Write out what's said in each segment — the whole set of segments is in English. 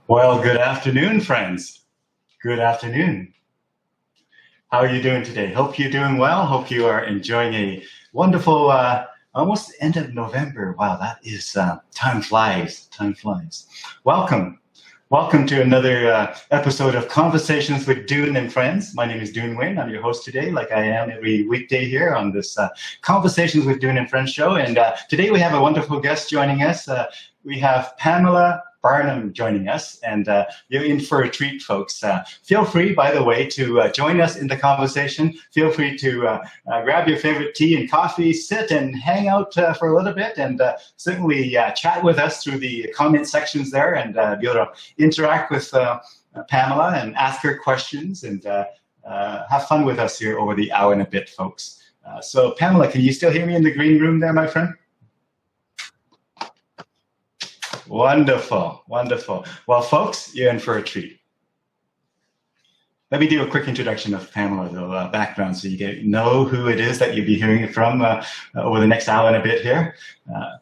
Well, good afternoon, friends. Good afternoon. How are you doing today? Hope you're doing well. Hope you are enjoying a wonderful, almost end of November. Wow, that is, time flies, time flies. Welcome. Welcome to another episode of Conversations with Dune and Friends. My name is Dune Nguyen. I'm your host today, like I am every weekday here on this Conversations with Dune and Friends show. And today we have a wonderful guest joining us. We have Pamela Barnum joining us, and you're in for a treat, folks. Feel free, by the way, to join us in the conversation. Feel free to grab your favorite tea and coffee, sit and hang out for a little bit, and certainly chat with us through the comment sections there, and be able to interact with Pamela and ask her questions, and have fun with us here over the hour and a bit, folks. So, Pamela, can you still hear me in the green room there, my friend? Wonderful, wonderful. Well, folks, you're in for a treat. Let me do a quick introduction of Pamela, the background, so you get know who it is that you'll be hearing from over the next hour and a bit here.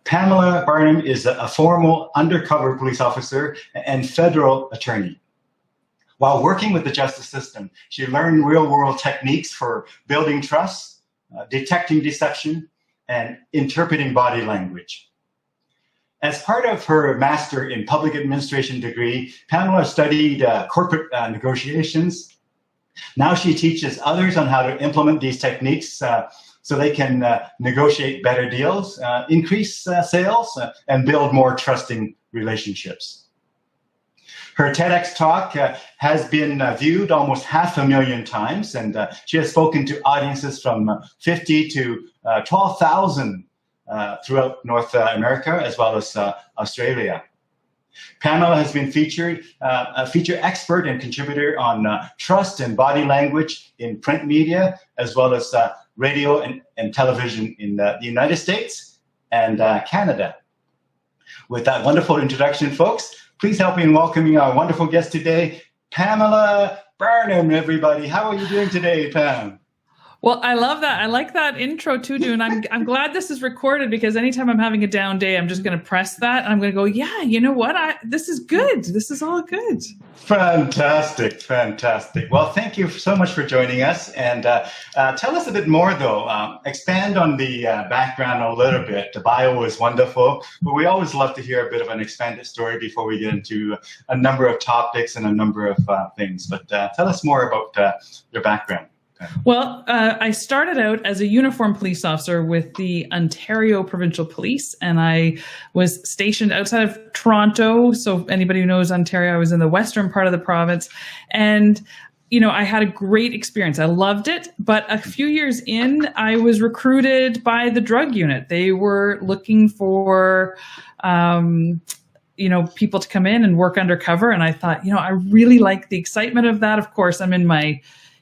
Pamela Barnum is a former undercover police officer and federal attorney. While working with the justice system, she learned real-world techniques for building trust, detecting deception, and interpreting body language. As part of her Master in Public Administration degree, Pamela studied corporate negotiations. Now she teaches others on how to implement these techniques so they can negotiate better deals, increase sales, and build more trusting relationships. Her TEDx Talk has been viewed almost 500,000 times, and she has spoken to audiences from 50 to 12,000 throughout North America, as well as Australia. Pamela has been featured, a feature expert and contributor on trust and body language in print media, as well as radio and television in the United States and Canada. With that wonderful introduction, folks, please help me in welcoming our wonderful guest today, Pamela Burnham, everybody. How are you doing today, Pam? Well, I love that. I like that intro too, Dune. I'm glad this is recorded, because anytime I'm having a down day, I'm just going to press that and I'm going to go, yeah, you know what? This is good. This is all good. Fantastic. Fantastic. Well, thank you so much for joining us. And tell us a bit more, though. Expand on the background a little bit. The bio is wonderful, but we always love to hear a bit of an expanded story before we get into a number of topics and a number of things. But tell us more about your background. Well, I started out as a uniformed police officer with the Ontario Provincial Police, and I was stationed outside of Toronto. So anybody who knows Ontario, I was in the western part of the province. And, you know, I had a great experience. I loved it. But a few years in, I was recruited by the drug unit. They were looking for people to come in and work undercover. And I thought, I really like the excitement of that. Of course, I'm in my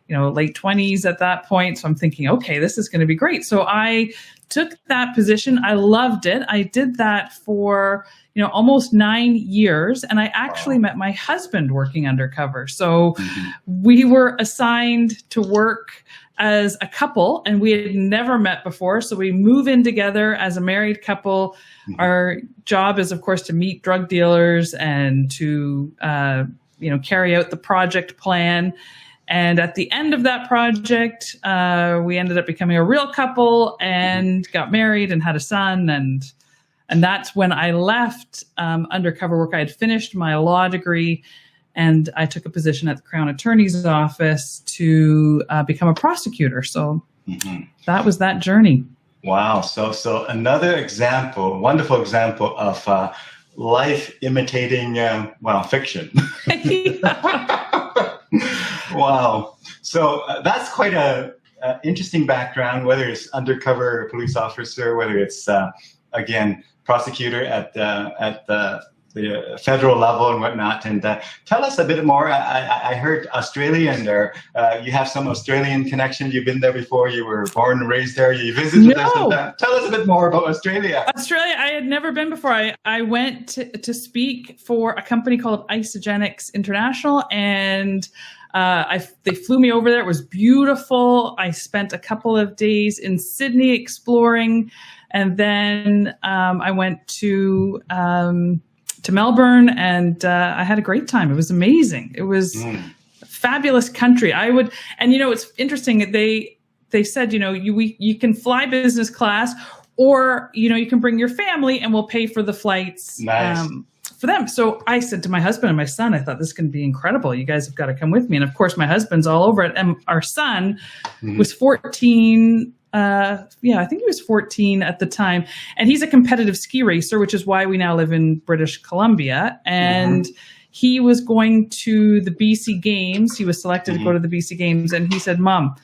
late 20s at that point. So I'm thinking, okay, this is going to be great. So I took that position. I loved it. I did that for, almost 9 years. And I actually met my husband working undercover. So we were assigned to work as a couple, and we had never met before. So we move in together as a married couple. Our job is, of course, to meet drug dealers and to, carry out the project plan. And at the end of that project, we ended up becoming a real couple and got married and had a son. And that's when I left undercover work. I had finished my law degree, and I took a position at the Crown Attorney's Office to become a prosecutor. So that was that journey. Wow. So another example, wonderful example of life imitating, fiction. Wow. So that's quite a interesting background, whether it's undercover police officer, whether it's, again, prosecutor at the federal level and whatnot. And tell us a bit more. I heard Australian there. You have some Australian connection. You've been there before. You were born and raised there. You visited us. Tell us a bit more about Australia. Australia, I had never been before. I went to speak for a company called Isogenics International, and they flew me over there. It was beautiful. I spent a couple of days in Sydney exploring, and then I went to to Melbourne, and I had a great time. It was amazing. It was a fabulous country. And it's interesting. They said, you can fly business class, or, you can bring your family and we'll pay for the flights. Nice. For them. So I said to my husband and my son, I thought, this can be incredible. You guys have got to come with me. And of course, my husband's all over it. And our son was 14. I think he was 14 at the time. And he's a competitive ski racer, which is why we now live in British Columbia. And he was going to the BC Games. He was selected to go to the BC Games. And he said, Mom,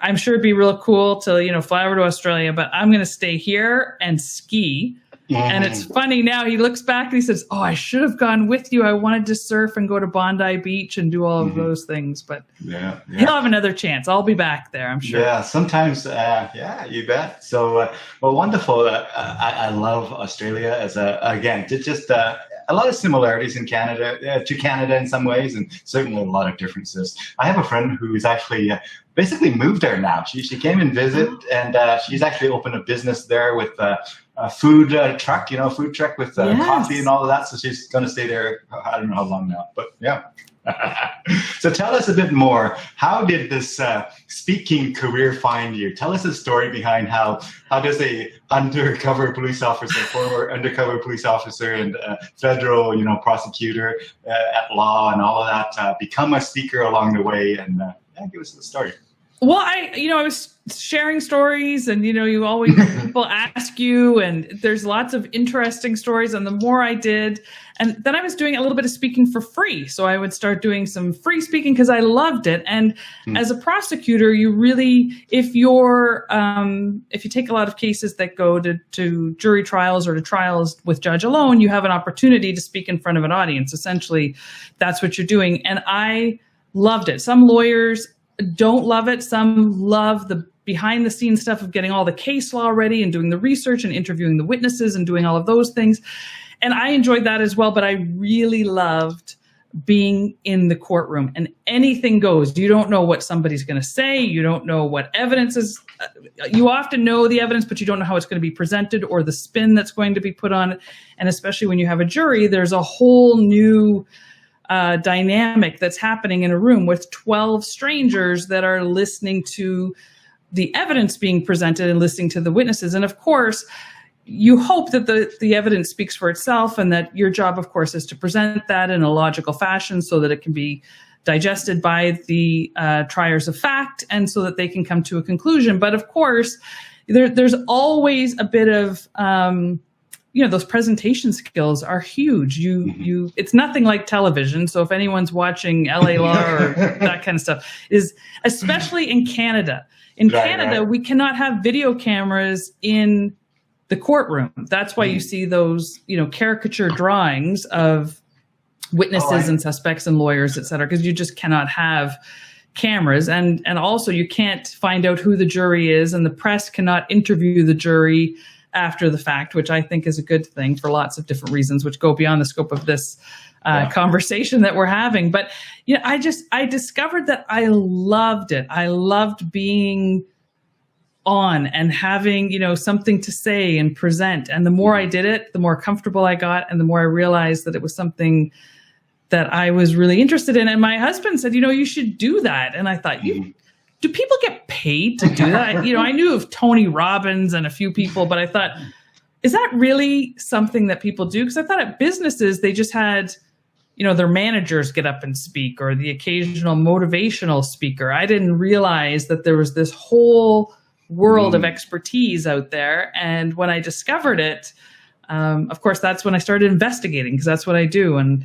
I'm sure it'd be real cool to, fly over to Australia, but I'm going to stay here and ski. And it's funny now, he looks back and he says, I should have gone with you. I wanted to surf and go to Bondi Beach and do all of those things, but he'll have another chance. I'll be back there, I'm sure. Yeah, sometimes, you bet. So, wonderful. I love Australia as just a lot of similarities in Canada, to Canada in some ways, and certainly a lot of differences. I have a friend who's actually basically moved there now. She came and visit, and she's actually opened a business there with a food truck, food truck with coffee and all of that. So she's going to stay there. I don't know how long now, but yeah. So tell us a bit more. How did this speaking career find you? Tell us a story behind how does a undercover police officer, former undercover police officer and federal, prosecutor at law and all of that become a speaker along the way? And give us the story. Well, I was sharing stories, and, you always, people ask you, and there's lots of interesting stories. And the more I did, and then I was doing a little bit of speaking for free. So I would start doing some free speaking because I loved it. And as a prosecutor, you really, if you take a lot of cases that go to jury trials or to trials with judge alone, you have an opportunity to speak in front of an audience. Essentially, that's what you're doing. And I loved it. Some lawyers don't love it. Some love the behind the scenes stuff of getting all the case law ready and doing the research and interviewing the witnesses and doing all of those things. And I enjoyed that as well, but I really loved being in the courtroom, and anything goes. You don't know what somebody's going to say. You don't know what evidence is. You often know the evidence, but you don't know how it's going to be presented or the spin that's going to be put on it. And especially when you have a jury, there's a whole new dynamic that's happening in a room with 12 strangers that are listening to the evidence being presented and listening to the witnesses. And of course, you hope that the evidence speaks for itself, and that your job, of course, is to present that in a logical fashion so that it can be digested by the triers of fact, and so that they can come to a conclusion. But of course, there's always a bit of those presentation skills are huge. It's nothing like television. So if anyone's watching LA Law or that kind of stuff, is especially in Canada. In Canada, we cannot have video cameras in the courtroom. That's why you see those, caricature drawings of witnesses and suspects and lawyers, et cetera, because you just cannot have cameras. And also you can't find out who the jury is, and the press cannot interview the jury after the fact, which I think is a good thing for lots of different reasons, which go beyond the scope of this conversation that we're having. But I discovered that I loved it. I loved being on and having, something to say and present. And the more I did it, the more comfortable I got, and the more I realized that it was something that I was really interested in. And my husband said, you should do that. And I thought, do people get paid to do that? I knew of Tony Robbins and a few people, but I thought, is that really something that people do? Because I thought at businesses, they just had, their managers get up and speak, or the occasional motivational speaker. I didn't realize that there was this whole world of expertise out there. And when I discovered it, of course, that's when I started investigating, because that's what I do. And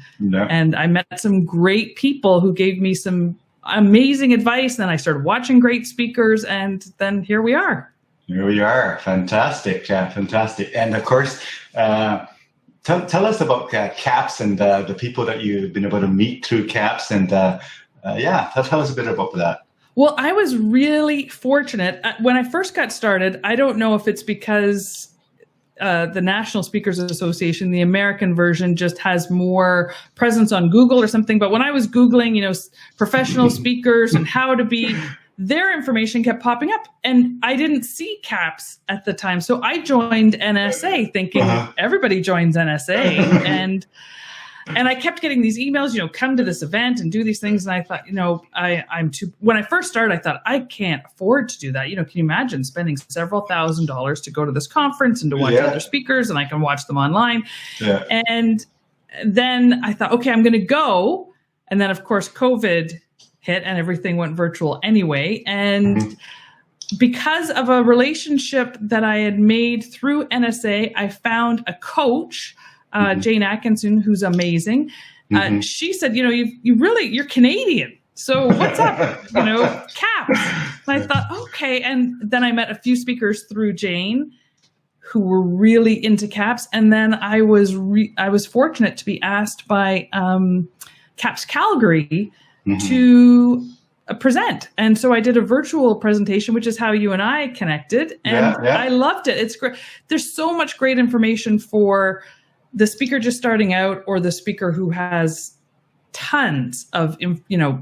I met some great people who gave me some amazing advice. Then I started watching great speakers, and then here we are. Here we are. Fantastic. Yeah, fantastic. And of course, tell us about CAPS and the people that you've been able to meet through CAPS. And tell us a bit about that. Well, I was really fortunate. When I first got started, I don't know if it's because the National Speakers Association, the American version, just has more presence on Google or something. But when I was Googling, professional speakers and how to be their information kept popping up, and I didn't see CAPS at the time. So I joined NSA thinking everybody joins NSA. And I kept getting these emails, come to this event and do these things. And I thought, when I first started, I thought, I can't afford to do that. Can you imagine spending several $1,000s to go to this conference and to watch other speakers, and I can watch them online. Yeah. And then I thought, okay, I'm going to go. And then, of course, COVID hit and everything went virtual anyway. And because of a relationship that I had made through NSA, I found a coach, Jane Atkinson, who's amazing. She said, you're Canadian. So what's up? CAPS. And I thought, okay. And then I met a few speakers through Jane who were really into CAPS. And then I was fortunate to be asked by CAPS Calgary to present. And so I did a virtual presentation, which is how you and I connected. And I loved it. It's great. There's so much great information for the speaker just starting out, or the speaker who has tons of,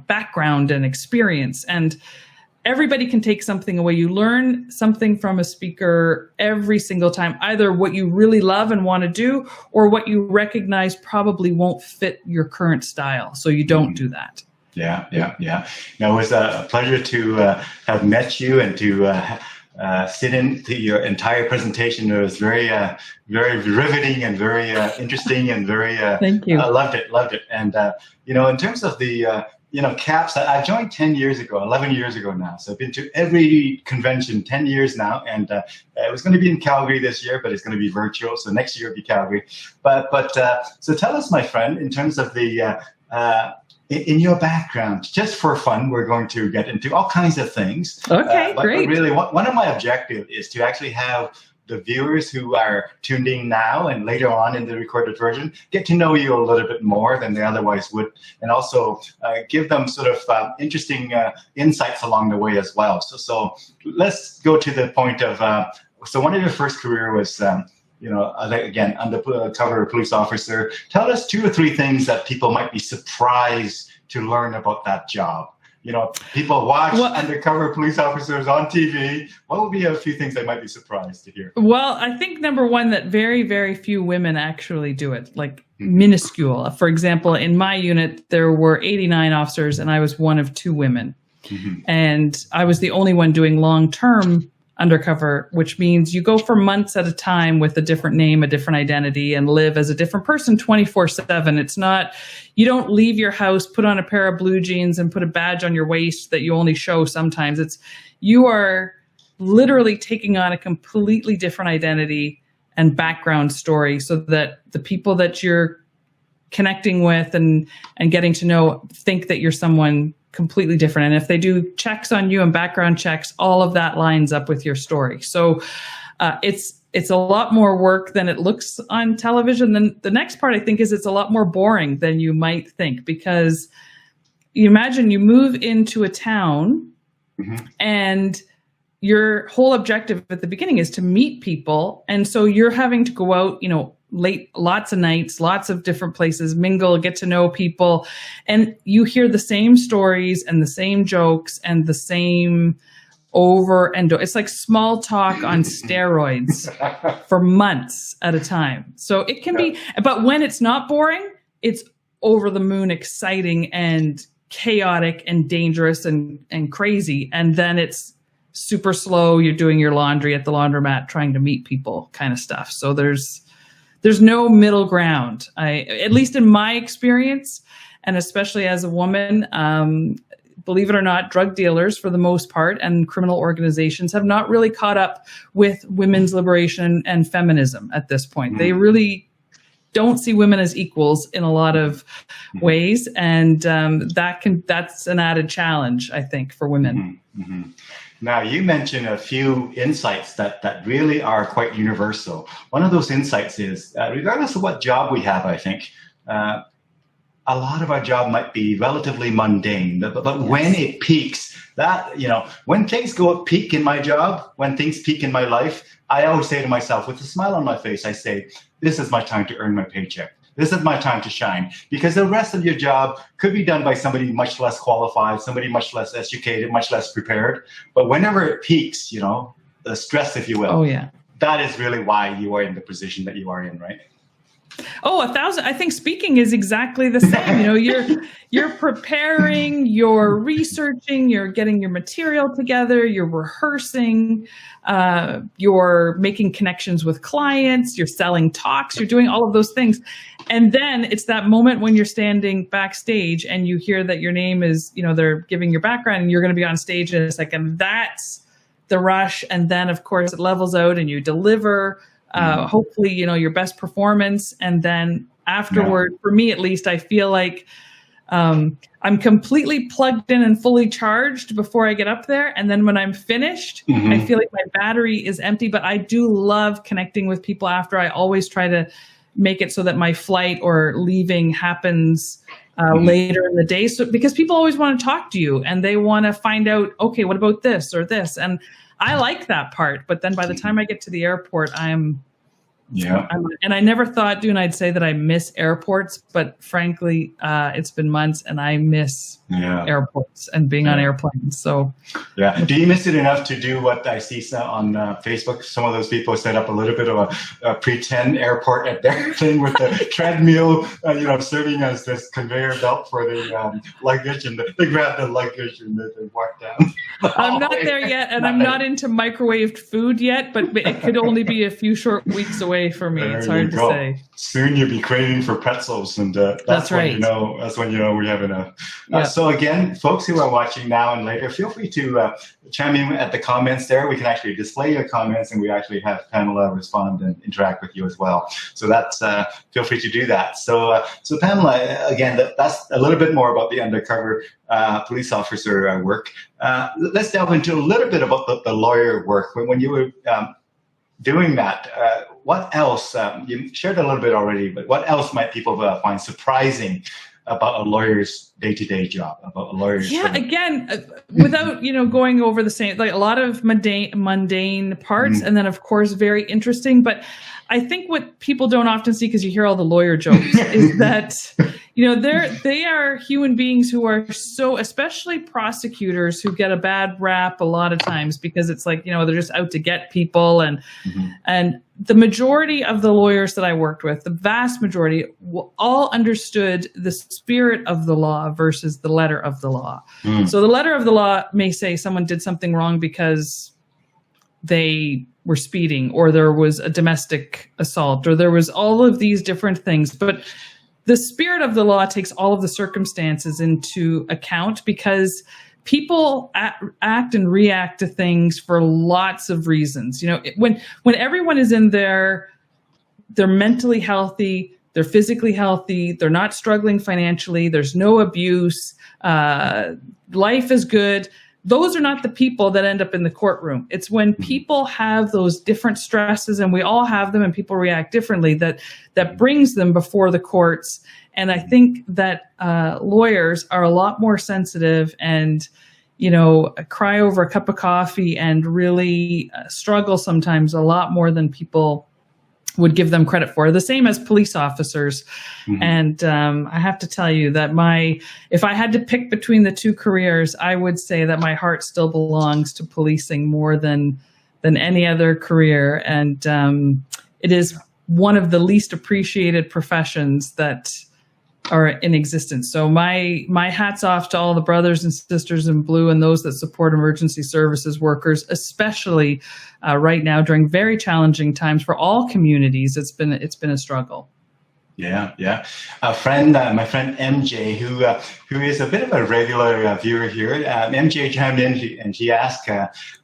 background and experience. And everybody can take something away. You learn something from a speaker every single time, either what you really love and want to do, or what you recognize probably won't fit your current style. So you don't do that. Yeah. Now, it was a pleasure to have met you and to sit into your entire presentation. It was very riveting and very interesting and very. Thank you. I loved it. And in terms of the CAPS, I joined 10 years ago, 11 years ago now. So I've been to every convention 10 years now, and it was going to be in Calgary this year, but it's going to be virtual. So next year it'll be Calgary. But so tell us, my friend, in terms of the. In your background, just for fun, we're going to get into all kinds of things. Okay, great. But really, one of my objectives is to actually have the viewers who are tuned in now and later on in the recorded version get to know you a little bit more than they otherwise would, and also give them sort of interesting insights along the way as well. So let's go to the point of, so one of your first career was, again, undercover police officer. Tell us 2 or 3 things that people might be surprised to learn about that job. People watch undercover police officers on TV. What would be a few things they might be surprised to hear? Well, I think number one, that very, very few women actually do it, like minuscule. For example, in my unit, there were 89 officers and I was one of 2 women. And I was the only one doing long-term undercover, which means you go for months at a time with a different name, a different identity, and live as a different person 24/7. It's not, you don't leave your house, put on a pair of blue jeans and put a badge on your waist that you only show sometimes. It's, you are literally taking on a completely different identity and background story so that the people that you're connecting with and getting to know think that you're someone completely different. And if they do checks on you and background checks, all of that lines up with your story. So it's a lot more work than it looks on television. Then the next part, I think, is it's a lot more boring than you might think, because you imagine you move into a town and your whole objective at the beginning is to meet people. And so you're having to go out, late, lots of nights, lots of different places, mingle, get to know people. And you hear the same stories and the same jokes and the same over and it's like small talk on steroids for months at a time. So it can be, but when it's not boring, it's over the moon exciting and chaotic and dangerous and crazy. And then it's super slow. You're doing your laundry at the laundromat, trying to meet people kind of stuff. So there's no middle ground. At least in my experience, and especially as a woman, believe it or not, drug dealers for the most part and criminal organizations have not really caught up with women's liberation and feminism at this point. They really don't see women as equals in a lot of ways. And that's an added challenge, I think, for women. Now, you mentioned a few insights that really are quite universal. One of those insights is, regardless of what job we have, I think, a lot of our job might be relatively mundane, but when it peaks, when things go peak in my job, when things peak in my life, I always say to myself, with a smile on my face, I say, this is my time to earn my paycheck. This is my time to shine, because the rest of your job could be done by somebody much less qualified, somebody much less educated, much less prepared. But whenever it peaks, the stress, if you will, oh yeah, that is really why you are in the position that you are in, right? Oh, 1,000. I think speaking is exactly the same. You're preparing, you're researching, you're getting your material together, you're rehearsing, you're making connections with clients, you're selling talks, you're doing all of those things. And then it's that moment when you're standing backstage and you hear that your name is, they're giving your background and you're going to be on stage in a second. That's the rush. And then, of course, it levels out and you deliver hopefully, your best performance. And then afterward, for me, at least, I feel like I'm completely plugged in and fully charged before I get up there. And then when I'm finished, I feel like my battery is empty, but I do love connecting with people after. I always try to make it so that my flight or leaving happens later in the day. So, because people always want to talk to you and they want to find out, okay, what about this or this? And I like that part. But then by the time I get to the airport, and I never thought, Dune, I'd say that I miss airports, but frankly, it's been months and I miss airports and being on airplanes. So, do you miss it enough to do what I see on Facebook? Some of those people set up a little bit of a pretend airport at their thing with the treadmill, serving as this conveyor belt for the luggage, and they grab the luggage and they walk down. I'm not there yet, and I'm not into microwaved food yet, but it could only be a few short weeks away for me. It's hard to say. Soon you'll be craving for pretzels, and that's right. That's when we have enough. So again, folks who are watching now and later, feel free to chime in at the comments there. We can actually display your comments, and we actually have Pamela respond and interact with you as well. So that's feel free to do that. So Pamela, again, that's a little bit more about the undercover police officer work. Let's delve into a little bit about the lawyer work. When you were doing that, what else? You shared a little bit already, but what else might people find surprising about a lawyer's day-to-day job, about a lawyer's again, without going over the same, like a lot of mundane parts, and then of course very interesting. But I think what people don't often see, because you hear all the lawyer jokes, is that they are human beings who are so, especially prosecutors, who get a bad rap a lot of times because it's like they're just out to get people, and the majority of the lawyers that I worked with, the vast majority, all understood the spirit of the law versus the letter of the law. So the letter of the law may say someone did something wrong because they were speeding, or there was a domestic assault, or there was all of these different things. But the spirit of the law takes all of the circumstances into account, because people act and react to things for lots of reasons. When everyone is in they're mentally healthy, they're physically healthy, they're not struggling financially, there's no abuse, life is good. Those are not the people that end up in the courtroom. It's when people have those different stresses, and we all have them, and people react differently, that brings them before the courts. And I think that lawyers are a lot more sensitive and, cry over a cup of coffee and really struggle sometimes a lot more than people would give them credit for. The same as police officers. And I have to tell you that if I had to pick between the two careers, I would say that my heart still belongs to policing more than any other career. And it is one of the least appreciated professions that are in existence. So my hat's off to all the brothers and sisters in blue and those that support emergency services workers, especially right now during very challenging times for all communities. It's been a struggle. Yeah. My friend MJ, who is a bit of a regular viewer here, MJ chimed in and she asked,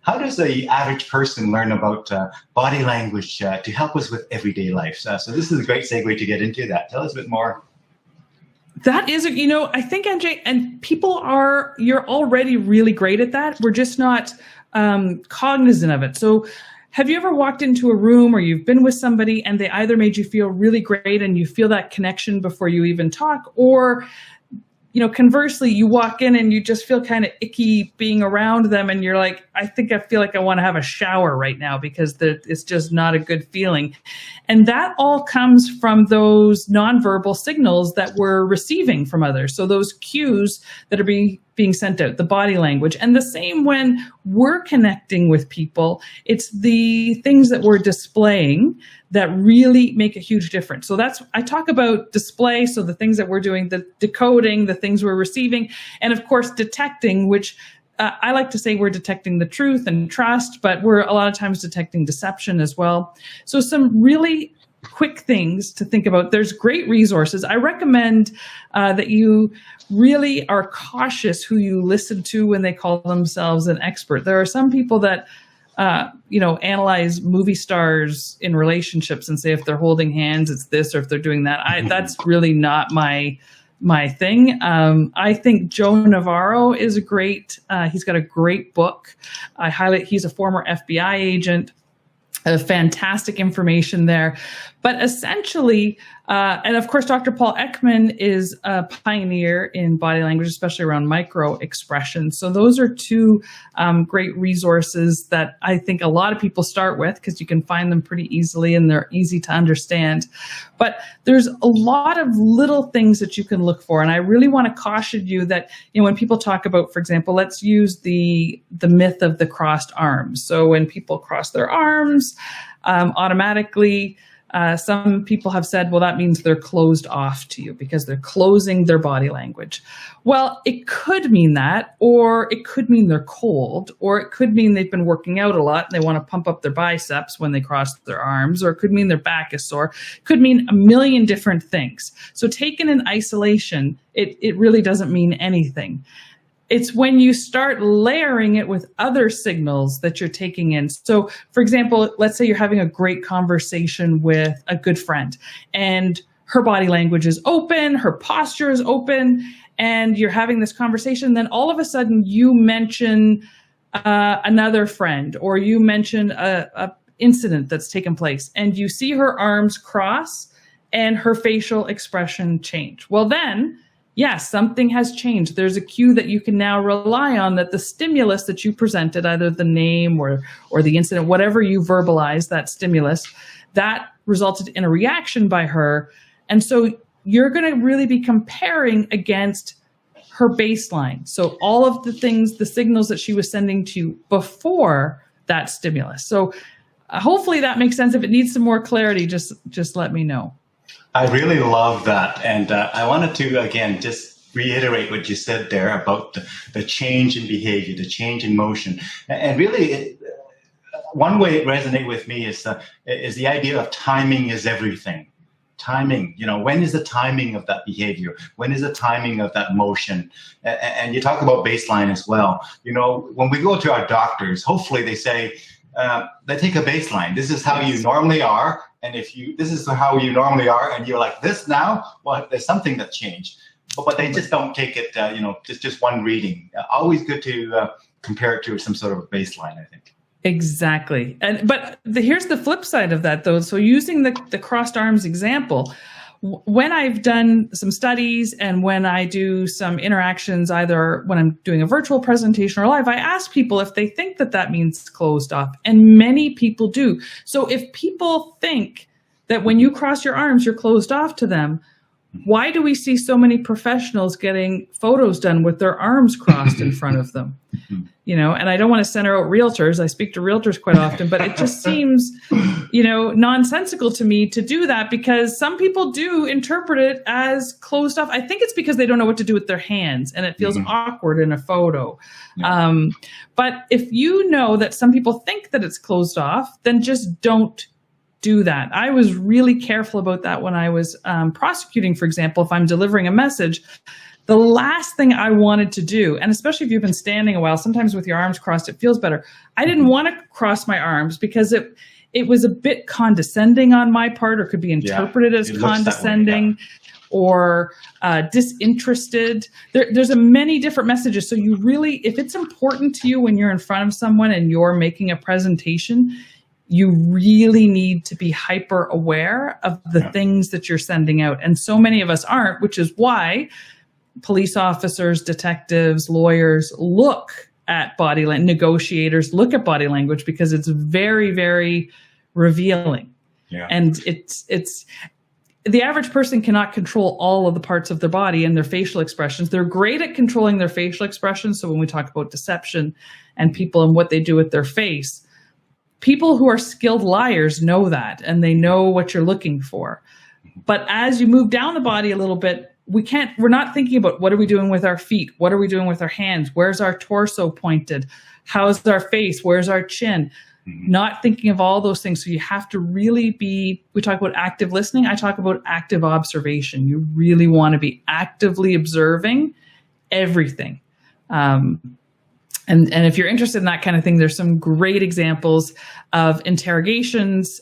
how does the average person learn about body language to help us with everyday life? So this is a great segue to get into that. Tell us a bit more. That is, I think, NJ, and you're already really great at that. We're just not cognizant of it. So have you ever walked into a room, or you've been with somebody and they either made you feel really great and you feel that connection before you even talk, or conversely, you walk in and you just feel kind of icky being around them. And you're like, I feel like I want to have a shower right now because it's just not a good feeling. And that all comes from those nonverbal signals that we're receiving from others. So those cues that are being sent out, the body language. And the same when we're connecting with people, it's the things that we're displaying that really make a huge difference. So I talk about display, so the things that we're doing, the decoding, the things we're receiving, and of course detecting, which I like to say we're detecting the truth and trust, but we're a lot of times detecting deception as well. So some really quick things to think about. There's great resources. I recommend that you really are cautious who you listen to when they call themselves an expert. There are some people that analyze movie stars in relationships and say if they're holding hands, it's this, or if they're doing that. That's really not my thing. I think Joe Navarro is he's got a great book. He's a former FBI agent. Fantastic information there. But essentially, and of course, Dr. Paul Ekman is a pioneer in body language, especially around micro expression. So those are two great resources that I think a lot of people start with because you can find them pretty easily and they're easy to understand. But there's a lot of little things that you can look for. And I really want to caution you that, when people talk about, for example, let's use the myth of the crossed arms. So when people cross their arms, automatically, some people have said, well, that means they're closed off to you because they're closing their body language. Well, it could mean that, or it could mean they're cold, or it could mean they've been working out a lot and they want to pump up their biceps when they cross their arms, or it could mean their back is sore. It could mean a million different things. So taken in isolation, it really doesn't mean anything. It's when you start layering it with other signals that you're taking in. So, for example, let's say you're having a great conversation with a good friend and her body language is open, her posture is open, and you're having this conversation. Then all of a sudden you mention another friend, or you mention a incident that's taken place, and you see her arms cross and her facial expression change. Well, then, yes, something has changed. There's a cue that you can now rely on, that the stimulus that you presented, either the name or the incident, whatever you verbalized, that stimulus, that resulted in a reaction by her. And so you're going to really be comparing against her baseline. So all of the things, the signals that she was sending to you before that stimulus. So hopefully that makes sense. If it needs some more clarity, just let me know. I really love that. And I wanted to, again, just reiterate what you said there about the change in behavior, the change in motion. And really, one way it resonated with me is the idea of timing is everything. Timing, when is the timing of that behavior? When is the timing of that motion? And you talk about baseline as well. When we go to our doctors, hopefully they say, they take a baseline. This is how you normally are. And this is how you normally are, and you're like this now, well, there's something that changed. But they just don't take it, just one reading. Always good to compare it to some sort of a baseline, I think. Exactly. But here's the flip side of that, though. So using the crossed arms example, when I've done some studies and when I do some interactions, either when I'm doing a virtual presentation or live, I ask people if they think that means closed off. And many people do. So if people think that when you cross your arms, you're closed off to them, why do we see so many professionals getting photos done with their arms crossed in front of them? And I don't want to center out realtors. I speak to realtors quite often, but it just seems, nonsensical to me to do that, because some people do interpret it as closed off. I think it's because they don't know what to do with their hands and it feels awkward in a photo. Yeah. But if you know that some people think that it's closed off, then just don't do that. I was really careful about that when I was prosecuting, for example. If I'm delivering a message, the last thing I wanted to do, and especially if you've been standing a while, sometimes with your arms crossed, it feels better. I didn't want to cross my arms because it was a bit condescending on my part, or could be interpreted as condescending or disinterested. There's a many different messages. So you really, if it's important to you when you're in front of someone and you're making a presentation, you really need to be hyper aware of the things that you're sending out. And so many of us aren't, which is why police officers, detectives, lawyers look at body language, negotiators look at body language, because it's very, very revealing. Yeah. And it's the average person cannot control all of the parts of their body and their facial expressions. They're great at controlling their facial expressions. So when we talk about deception and people and what they do with their face, people who are skilled liars know that, and they know what you're looking for. But as you move down the body a little bit, we're not thinking about what are we doing with our feet? What are we doing with our hands? Where's our torso pointed? How's our face? Where's our chin? Not thinking of all those things. So you have to really we talk about active listening. I talk about active observation. You really want to be actively observing everything. And if you're interested in that kind of thing, there's some great examples of interrogations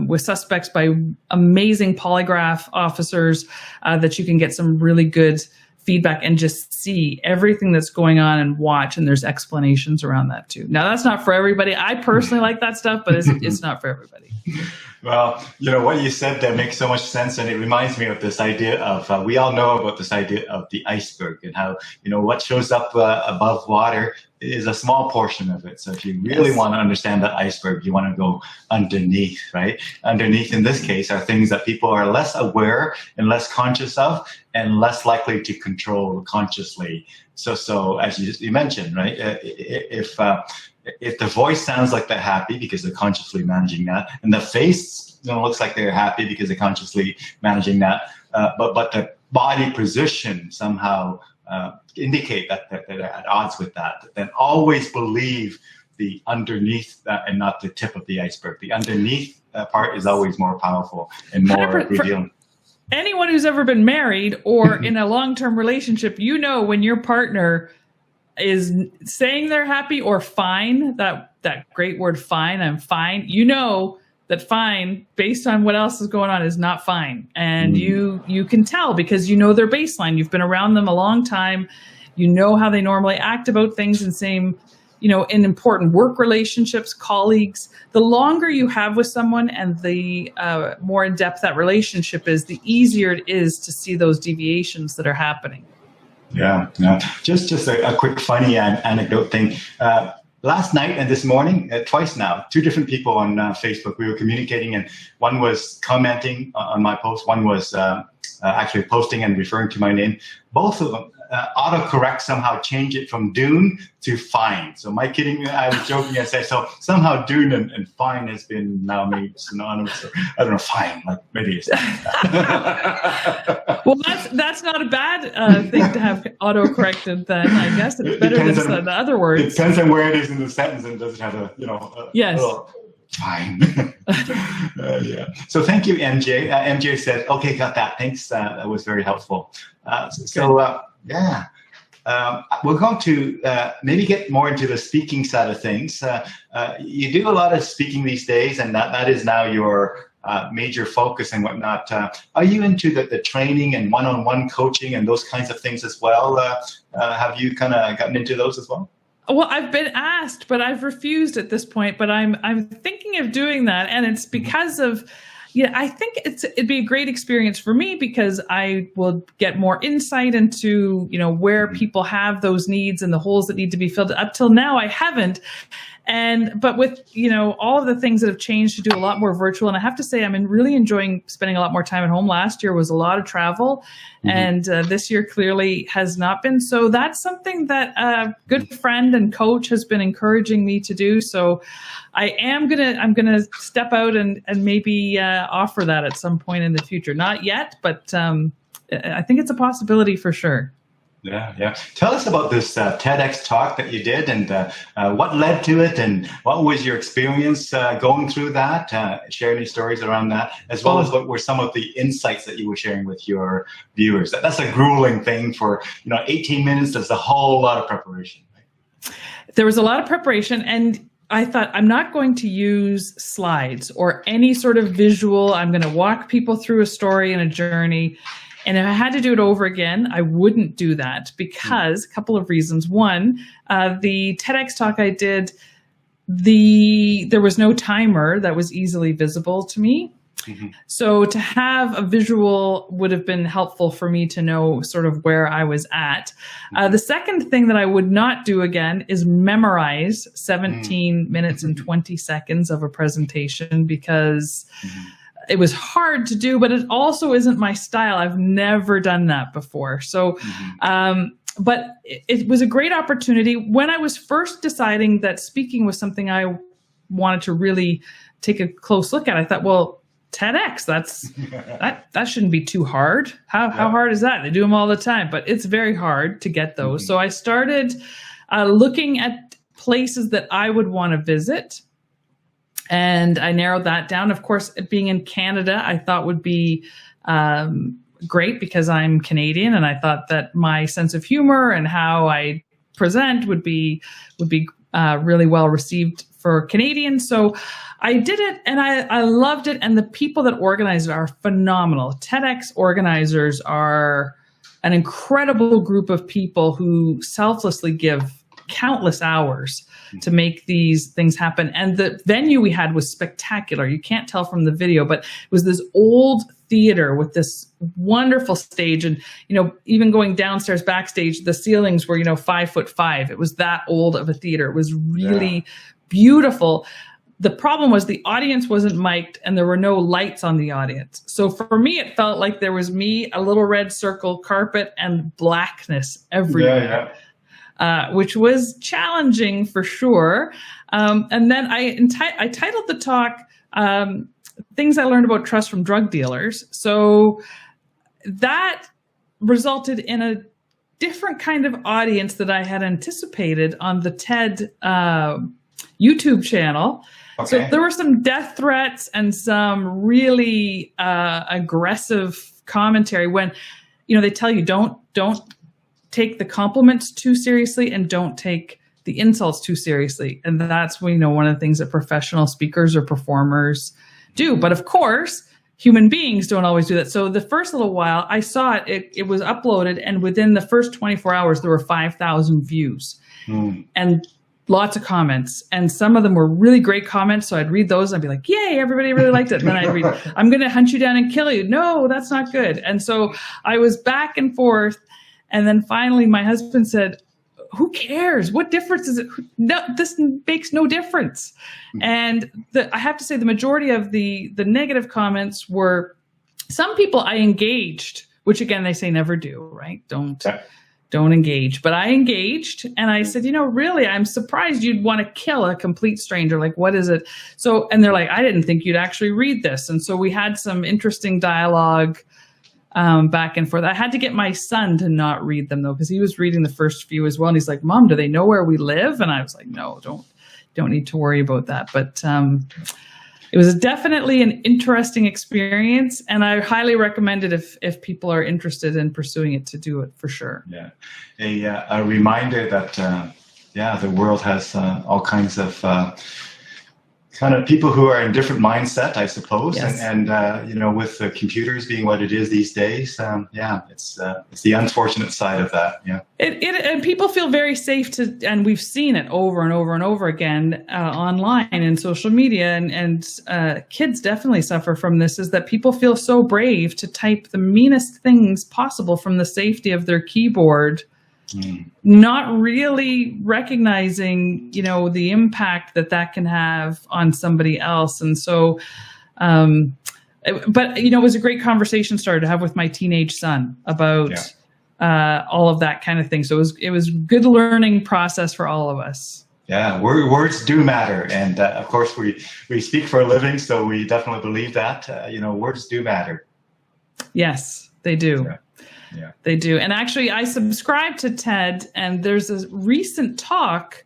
with suspects by amazing polygraph officers that you can get some really good feedback and just see everything that's going on and watch. And there's explanations around that too. Now, that's not for everybody. I personally like that stuff, but it's not for everybody. Well, what you said there makes so much sense. And it reminds me of this idea of, we all know about this idea of the iceberg, and how, what shows up above water is a small portion of it. So if you really want to understand that iceberg, you want to go underneath, right? Underneath, in this case, are things that people are less aware and less conscious of, and less likely to control consciously. So as you mentioned, right? If the voice sounds like they're happy because they're consciously managing that, and the face looks like they're happy because they're consciously managing that, but the body position somehow indicate that they're at odds with that, then always believe the underneath and not the tip of the iceberg. The underneath part is always more powerful and more revealing. Anyone who's ever been married or in a long-term relationship, when your partner is saying they're happy or fine, that great word fine, I'm fine, that fine, based on what else is going on, is not fine. And you can tell because their baseline. You've been around them a long time. You know how they normally act about things, and same, in important work relationships, colleagues. The longer you have with someone and the more in depth that relationship is, the easier it is to see those deviations that are happening. Yeah. Just a quick funny anecdote thing. Last night and this morning, twice now, two different people on Facebook, we were communicating, and one was commenting on my post. One was actually posting and referring to my name. Both of them autocorrect somehow change it from Dune to fine. So my kidding, I was joking and say, so somehow Dune and fine has been now made synonymous. Or, I don't know, fine, like maybe it's Well, that's not a bad thing to have autocorrected then. I guess it's better than the other words. It depends on where it is in the sentence, and does it have a, yes. Fine. Yeah. So thank you, MJ. MJ said, okay, got that. Thanks. That was very helpful. Yeah. We're going to maybe get more into the speaking side of things. You do a lot of speaking these days, and that is now your major focus and whatnot. Are you into the training and one-on-one coaching and those kinds of things as well? Have you kind of gotten into those as well? Well, I've been asked, but I've refused at this point. But I'm thinking of doing that, and it's because of, I think it'd be a great experience for me because I will get more insight into where people have those needs and the holes that need to be filled. Up till now, I haven't. But with, all of the things that have changed to do a lot more virtual. And I have to say, I'm really enjoying spending a lot more time at home. Last year was a lot of travel. And this year clearly has not been. So that's something that a good friend and coach has been encouraging me to do. So I'm going to step out and maybe offer that at some point in the future. Not yet, but I think it's a possibility for sure. Yeah. Tell us about this TEDx talk that you did, and what led to it, and what was your experience going through that? Share any stories around that, as well as what were some of the insights that you were sharing with your viewers. That's a grueling thing for 18 minutes. There's a whole lot of preparation. Right? There was a lot of preparation, and I thought, I'm not going to use slides or any sort of visual. I'm going to walk people through a story and a journey. And if I had to do it over again, I wouldn't do that because a couple of reasons. One, the TEDx talk I did, there was no timer that was easily visible to me. So to have a visual would have been helpful for me to know sort of where I was at. The second thing that I would not do again is memorize 17 minutes and 20 seconds of a presentation, because it was hard to do, but it also isn't my style. I've never done that before. So, but it was a great opportunity. When I was first deciding that speaking was something I wanted to really take a close look at, I thought, well, TEDx, that shouldn't be too hard. How hard is that? They do them all the time, but it's very hard to get those. So I started looking at places that I would want to visit, and I narrowed that down. Of course, being in Canada, I thought would be great because I'm Canadian, and I thought that my sense of humor and how I present would be really well received for Canadians. So I did it, and I loved it. And the people that organize it are phenomenal. TEDx organizers are an incredible group of people who selflessly give countless hours to make these things happen. And the venue we had was spectacular. You can't tell from the video, but it was this old theater with this wonderful stage. And, even going downstairs backstage, the ceilings were, 5'5". It was that old of a theater. It was really beautiful. The problem was the audience wasn't mic'd and there were no lights on the audience. So for me, it felt like there was me, a little red circle, carpet, and blackness everywhere. Which was challenging for sure. And then I titled the talk, Things I Learned About Trust from Drug Dealers. So that resulted in a different kind of audience that I had anticipated on the TED YouTube channel. Okay. So there were some death threats and some really aggressive commentary when, they tell you don't take the compliments too seriously and don't take the insults too seriously. And that's when, one of the things that professional speakers or performers do. But of course, human beings don't always do that. So the first little while I saw it was uploaded, and within the first 24 hours, there were 5,000 views and lots of comments. And some of them were really great comments. So I'd read those and I'd be like, yay, everybody really liked it. And then I'd read, I'm going to hunt you down and kill you. No, that's not good. And so I was back and forth. And then finally my husband said, who cares? What difference is it? No, this makes no difference. And I have to say the majority of the negative comments were some people I engaged, which again, they say never do, right? Don't engage. But I engaged and I said, really, I'm surprised you'd want to kill a complete stranger. Like, what is it? So, and they're like, I didn't think you'd actually read this. And so we had some interesting dialogue back and forth. I had to get my son to not read them though, because he was reading the first few as well. And he's like, Mom, do they know where we live? And I was like, no, don't need to worry about that. But it was definitely an interesting experience, and I highly recommend it if people are interested in pursuing it, to do it for sure. Yeah, a reminder that the world has all kinds of kind of people who are in different mindset, I suppose. Yes. And with the computers being what it is these days, it's the unfortunate side of that. Yeah. And people feel very safe and we've seen it over and over and over again online and social media, and kids definitely suffer from this, is that people feel so brave to type the meanest things possible from the safety of their keyboard. Not really recognizing, the impact that can have on somebody else. And so, but it was a great conversation starter to have with my teenage son about all of that kind of thing. So it was good learning process for all of us. Yeah, words do matter. And of course, we speak for a living, so we definitely believe that, words do matter. Yes, they do. Yeah, they do. And actually, I subscribe to TED, and there's a recent talk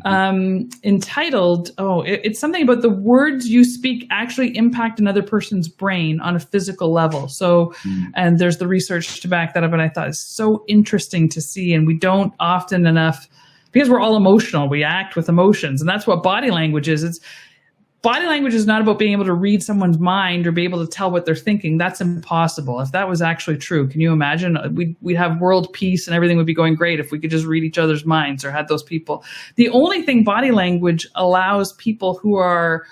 entitled, it's something about the words you speak actually impact another person's brain on a physical level. So, and there's the research to back that up. And I thought it's so interesting to see. And we don't often enough, because we're all emotional, we act with emotions. And that's what body language is. Body language is not about being able to read someone's mind or be able to tell what they're thinking. That's impossible. If that was actually true, can you imagine? We'd have world peace and everything would be going great if we could just read each other's minds or had those people. The only thing body language allows people who are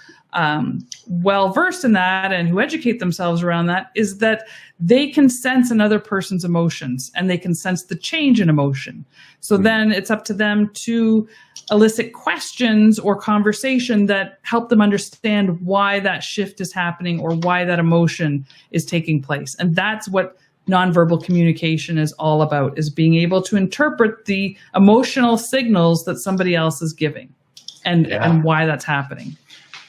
well versed in that and who educate themselves around that is that they can sense another person's emotions and they can sense the change in emotion. So then it's up to them to elicit questions or conversation that help them understand why that shift is happening or why that emotion is taking place. And that's what nonverbal communication is all about, is being able to interpret the emotional signals that somebody else is giving and why that's happening.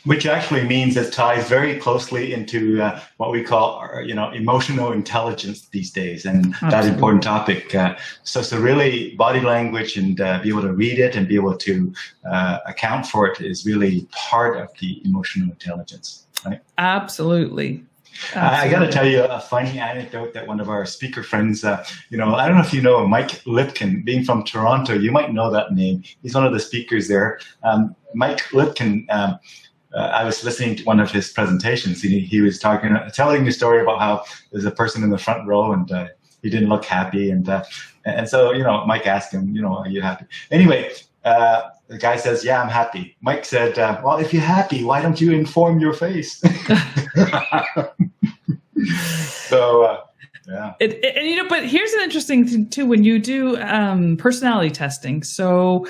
Which actually means it ties very closely into what we call, emotional intelligence these days, and that important topic. So really, body language and be able to read it and be able to account for it is really part of the emotional intelligence, right? Absolutely. I got to tell you a funny anecdote that one of our speaker friends, I don't know if you know Mike Lipkin, being from Toronto, you might know that name. He's one of the speakers there. Mike Lipkin. I was listening to one of his presentations. He was telling a story about how there's a person in the front row and he didn't look happy, and so Mike asked him, are you happy? Anyway, the guy says, "Yeah, I'm happy." Mike said, "Well, if you're happy, why don't you inform your face?" So. Yeah. But here's an interesting thing too when you do personality testing. So.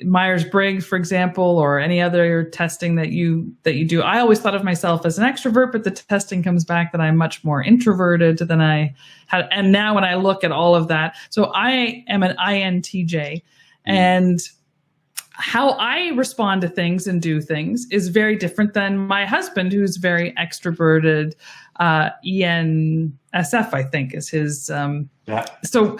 Myers-Briggs, for example, or any other testing that you do. I always thought of myself as an extrovert, but the testing comes back that I'm much more introverted than I had. And now when I look at all of that, so I am an INTJ, and how I respond to things and do things is very different than my husband, who's very extroverted. ENSF, I think, is his. So,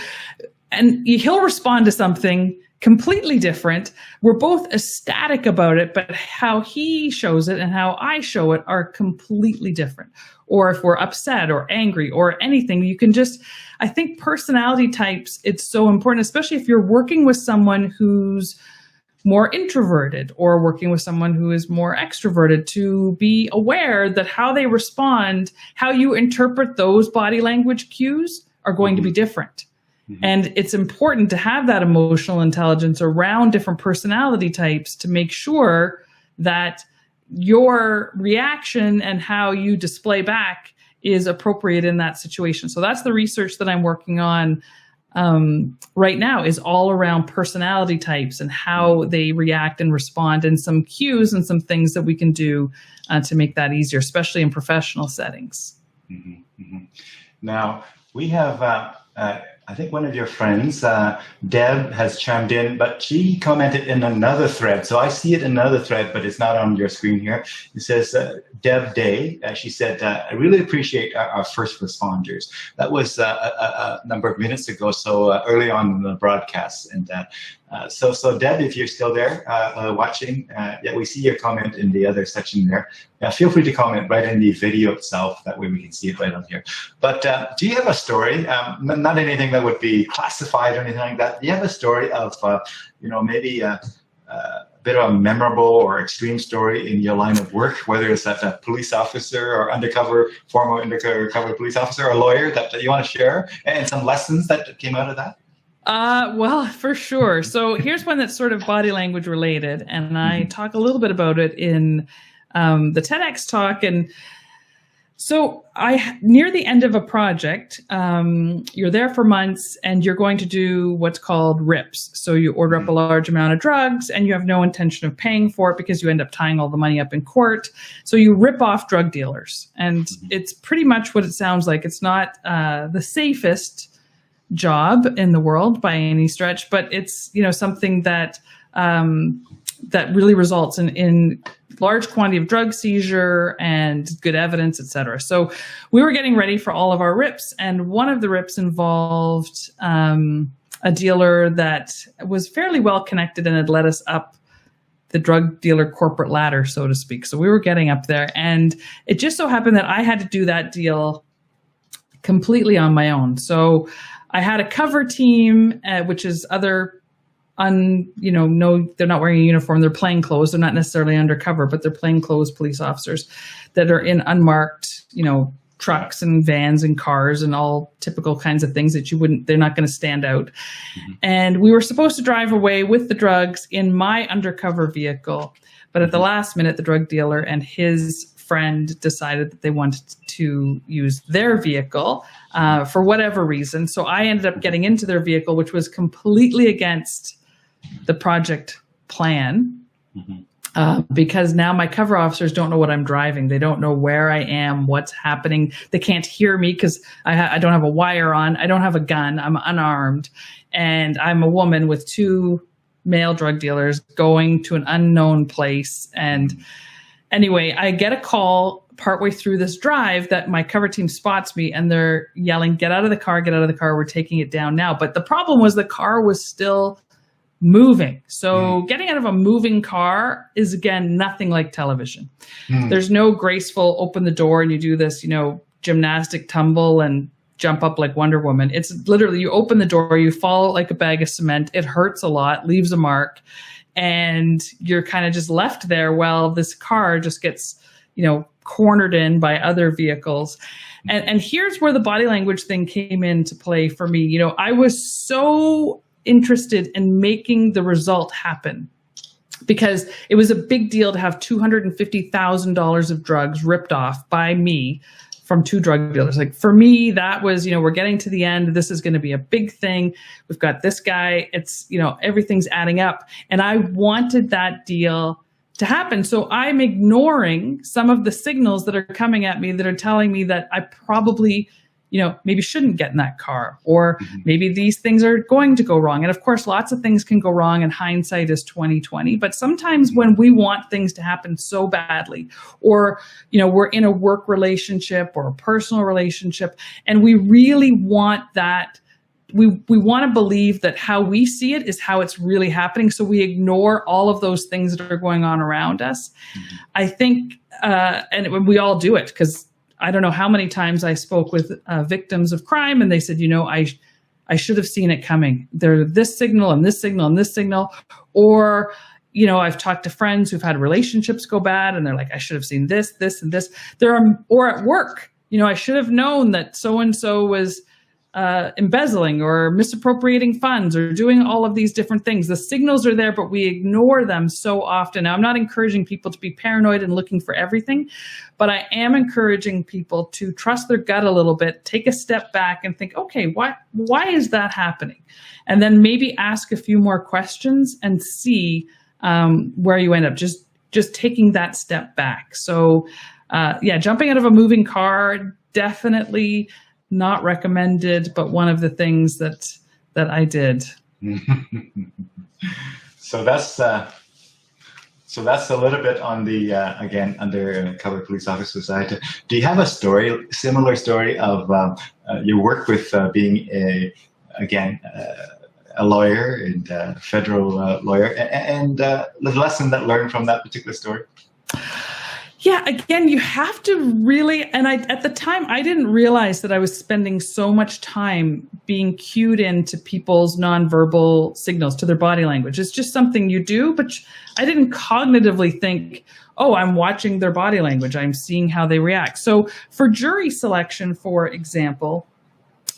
and he'll respond to something completely different. We're both ecstatic about it, but how he shows it and how I show it are completely different. Or if we're upset or angry or anything, I think personality types, it's so important, especially if you're working with someone who's more introverted or working with someone who is more extroverted, to be aware that how they respond, how you interpret those body language cues are going to be different. And it's important to have that emotional intelligence around different personality types to make sure that your reaction and how you display back is appropriate in that situation. So that's the research that I'm working on right now, is all around personality types and how they react and respond, and some cues and some things that we can do to make that easier, especially in professional settings. Now, we have... I think one of your friends, Deb, has chimed in, but she commented in another thread. So I see it in another thread, but it's not on your screen here. It says, Deb Day, she said, "I really appreciate our first responders." That was a number of minutes ago, so early on in the broadcast. And so Deb, if you're still there watching, we see your comment in the other section there. Feel free to comment right in the video itself. That way we can see it right on here. But do you have a story? Not anything that would be classified or anything like that. Do you have a story of, maybe a bit of a memorable or extreme story in your line of work, whether it's as a police officer or former undercover police officer or lawyer that you want to share, and some lessons that came out of that? Well, for sure. So here's one that's sort of body language related, and I talk a little bit about it in the TEDx talk. And so near the end of a project, you're there for months and you're going to do what's called RIPs. So you order up a large amount of drugs and you have no intention of paying for it because you end up tying all the money up in court. So you rip off drug dealers, and it's pretty much what it sounds like. It's not the safest job in the world by any stretch, but it's something that that really results in large quantity of drug seizure and good evidence, et cetera. So we were getting ready for all of our RIPs, and one of the RIPs involved a dealer that was fairly well connected and had led us up the drug dealer corporate ladder, so to speak. So we were getting up there, and it just so happened that I had to do that deal completely on my own. So I had a cover team, which is other they're not wearing a uniform. They're plain clothes. They're not necessarily undercover, but they're plain clothes police officers that are in unmarked, trucks and vans and cars and all typical kinds of things that they're not going to stand out. And we were supposed to drive away with the drugs in my undercover vehicle. But at the last minute, the drug dealer and his friend decided that they wanted to use their vehicle for whatever reason. So I ended up getting into their vehicle, which was completely against the project plan. Because now my cover officers don't know what I'm driving. They don't know where I am, what's happening. They can't hear me because I don't have a wire on. I don't have a gun. I'm unarmed. And I'm a woman with 2 male drug dealers going to an unknown place. And anyway, I get a call partway through this drive that my cover team spots me and they're yelling, get out of the car, we're taking it down now. But the problem was the car was still moving. So getting out of a moving car is, again, nothing like television. There's no graceful open the door and you do this, gymnastic tumble and jump up like Wonder Woman. It's literally you open the door, you fall like a bag of cement. It hurts a lot, leaves a mark, and you're kind of just left there while this car just gets, cornered in by other vehicles. And here's where the body language thing came into play for me. I was so interested in making the result happen because it was a big deal to have $250,000 of drugs ripped off by me from 2 drug dealers. Like for me, that was, we're getting to the end. This is going to be a big thing. We've got this guy. It's, everything's adding up. And I wanted that deal to happen. So I'm ignoring some of the signals that are coming at me that are telling me that I probably, maybe shouldn't get in that car, or maybe these things are going to go wrong. And of course, lots of things can go wrong, and hindsight is 20/20. But sometimes when we want things to happen so badly, or, we're in a work relationship or a personal relationship, and we really want that, we want to believe that how we see it is how it's really happening. So we ignore all of those things that are going on around us. I think, and we all do it, because I don't know how many times I spoke with victims of crime and they said, I should have seen it coming. There's this signal and this signal and this signal. Or, I've talked to friends who've had relationships go bad and they're like, I should have seen this, this, and this. Or at work, I should have known that so-and-so was embezzling or misappropriating funds or doing all of these different things. The signals are there, but we ignore them so often. Now, I'm not encouraging people to be paranoid and looking for everything, but I am encouraging people to trust their gut a little bit, take a step back and think, okay, why is that happening? And then maybe ask a few more questions and see where you end up, just taking that step back. So jumping out of a moving car, definitely not recommended, but one of the things that I did. So that's a little bit on the again, undercover police officer side. Do you have a similar story of your work with being a lawyer and a federal lawyer, and the lesson that learned from that particular story? Yeah, again, you have to really, and at the time, I didn't realize that I was spending so much time being cued into people's nonverbal signals, to their body language. It's just something you do, but I didn't cognitively think, oh, I'm watching their body language. I'm seeing how they react. So for jury selection, for example,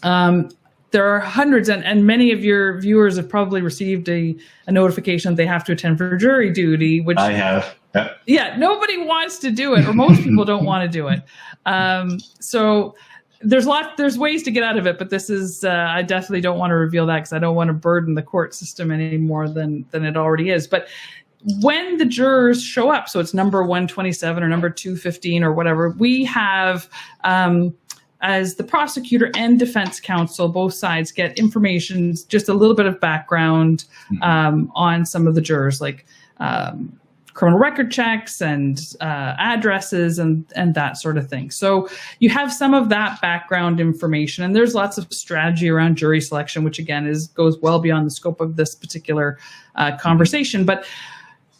there are hundreds, and many of your viewers have probably received a notification that they have to attend for jury duty, which I have. Yeah, nobody wants to do it, or most people don't want to do it. So there's ways to get out of it, but this is, I definitely don't want to reveal that because I don't want to burden the court system any more than it already is. But when the jurors show up, so it's number 127 or number 215 or whatever, we have, as the prosecutor and defense counsel, both sides get information, just a little bit of background on some of the jurors, like criminal record checks and addresses and that sort of thing. So you have some of that background information, and there's lots of strategy around jury selection, which again goes well beyond the scope of this particular conversation. But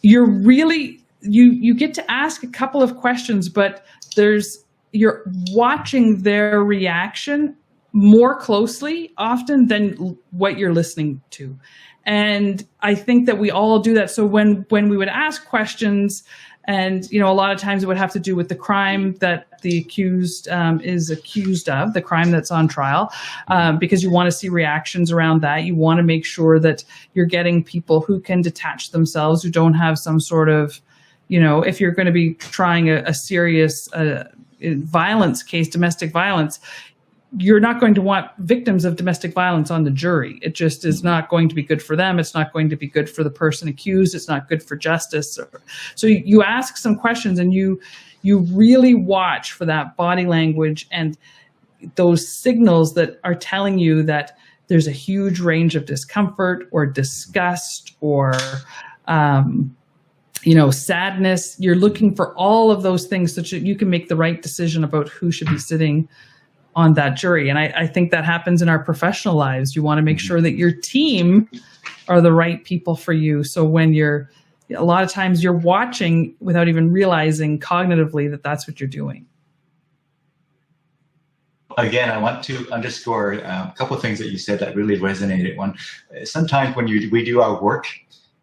you're really, you get to ask a couple of questions, but you're watching their reaction more closely often than what you're listening to. And I think that we all do that. So when we would ask questions And, a lot of times it would have to do with the crime that the accused is accused of, the crime that's on trial, because you want to see reactions around that. You want to make sure that you're getting people who can detach themselves, who don't have some sort of, if you're going to be trying a serious violence case, domestic violence, you're not going to want victims of domestic violence on the jury. It just is not going to be good for them. It's not going to be good for the person accused. It's not good for justice. So you ask some questions, and you really watch for that body language and those signals that are telling you that there's a huge range of discomfort or disgust or sadness. You're looking for all of those things so that you can make the right decision about who should be sitting on that jury. And I think that happens in our professional lives. You want to make sure that your team are the right people for you. So when a lot of times you're watching without even realizing cognitively that that's what you're doing. Again, I want to underscore a couple of things that you said that really resonated. One, sometimes when we do our work,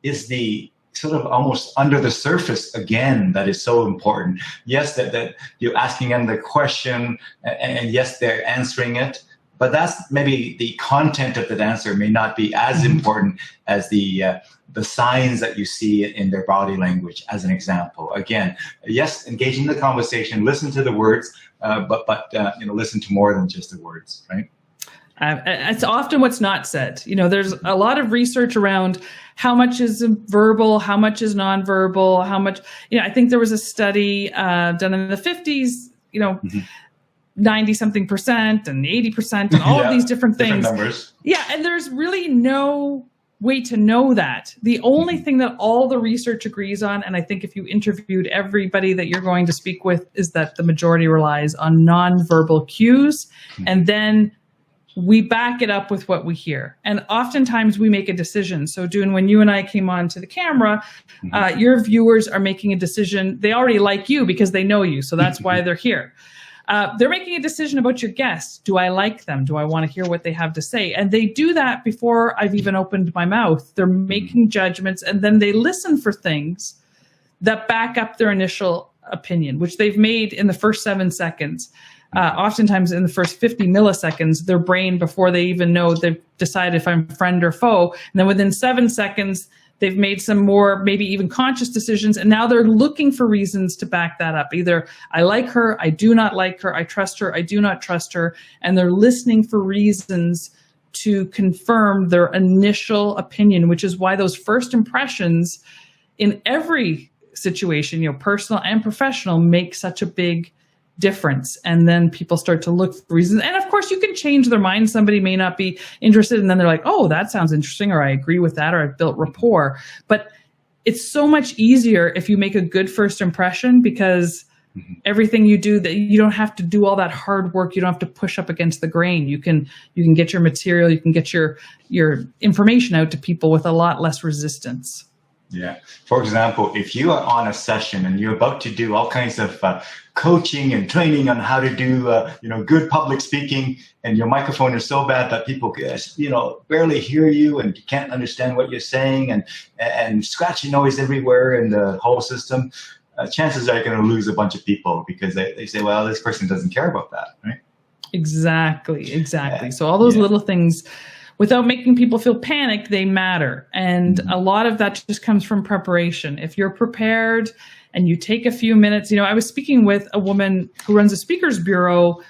is the sort of almost under the surface again that is so important. Yes, that you're asking them the question, and yes, they're answering it, but that's maybe the content of that answer may not be as important as the signs that you see in their body language. As an example, again, yes, engage in the conversation, listen to the words, but listen to more than just the words, right? It's often what's not said. There's a lot of research around how much is verbal, how much is nonverbal, how much, I think there was a study done in the 50s, 90 something percent and 80% and all of these different things. Numbers. Yeah. And there's really no way to know that. The only thing that all the research agrees on, and I think if you interviewed everybody that you're going to speak with, is that the majority relies on nonverbal cues. And then we back it up with what we hear. And oftentimes we make a decision. So Dune, when you and I came on to the camera, your viewers are making a decision. They already like you because they know you. So that's why they're here. They're making a decision about your guests. Do I like them? Do I want to hear what they have to say? And they do that before I've even opened my mouth. They're making judgments, and then they listen for things that back up their initial opinion, which they've made in the first 7 seconds. Oftentimes in the first 50 milliseconds, their brain, before they even know, they've decided if I'm friend or foe. And then within 7 seconds, they've made some more, maybe even conscious decisions. And now they're looking for reasons to back that up. Either I like her, I do not like her, I trust her, I do not trust her. And they're listening for reasons to confirm their initial opinion, which is why those first impressions in every situation, personal and professional, make such a big difference. And then people start to look for reasons. And of course, you can change their mind. Somebody may not be interested, and then they're like, oh, that sounds interesting, or I agree with that, or I've built rapport. But it's so much easier if you make a good first impression, because everything you do, that you don't have to do all that hard work. You don't have to push up against the grain. You can get your material, you can get your information out to people with a lot less resistance. Yeah. For example, if you are on a session and you're about to do all kinds of coaching and training on how to do, good public speaking, and your microphone is so bad that people, barely hear you and you can't understand what you're saying, and scratchy noise everywhere in the whole system, chances are you're going to lose a bunch of people because they say, well, this person doesn't care about that, right? Exactly. So all those little things, without making people feel panicked, they matter. And a lot of that just comes from preparation. If you're prepared and you take a few minutes, I was speaking with a woman who runs a speakers bureau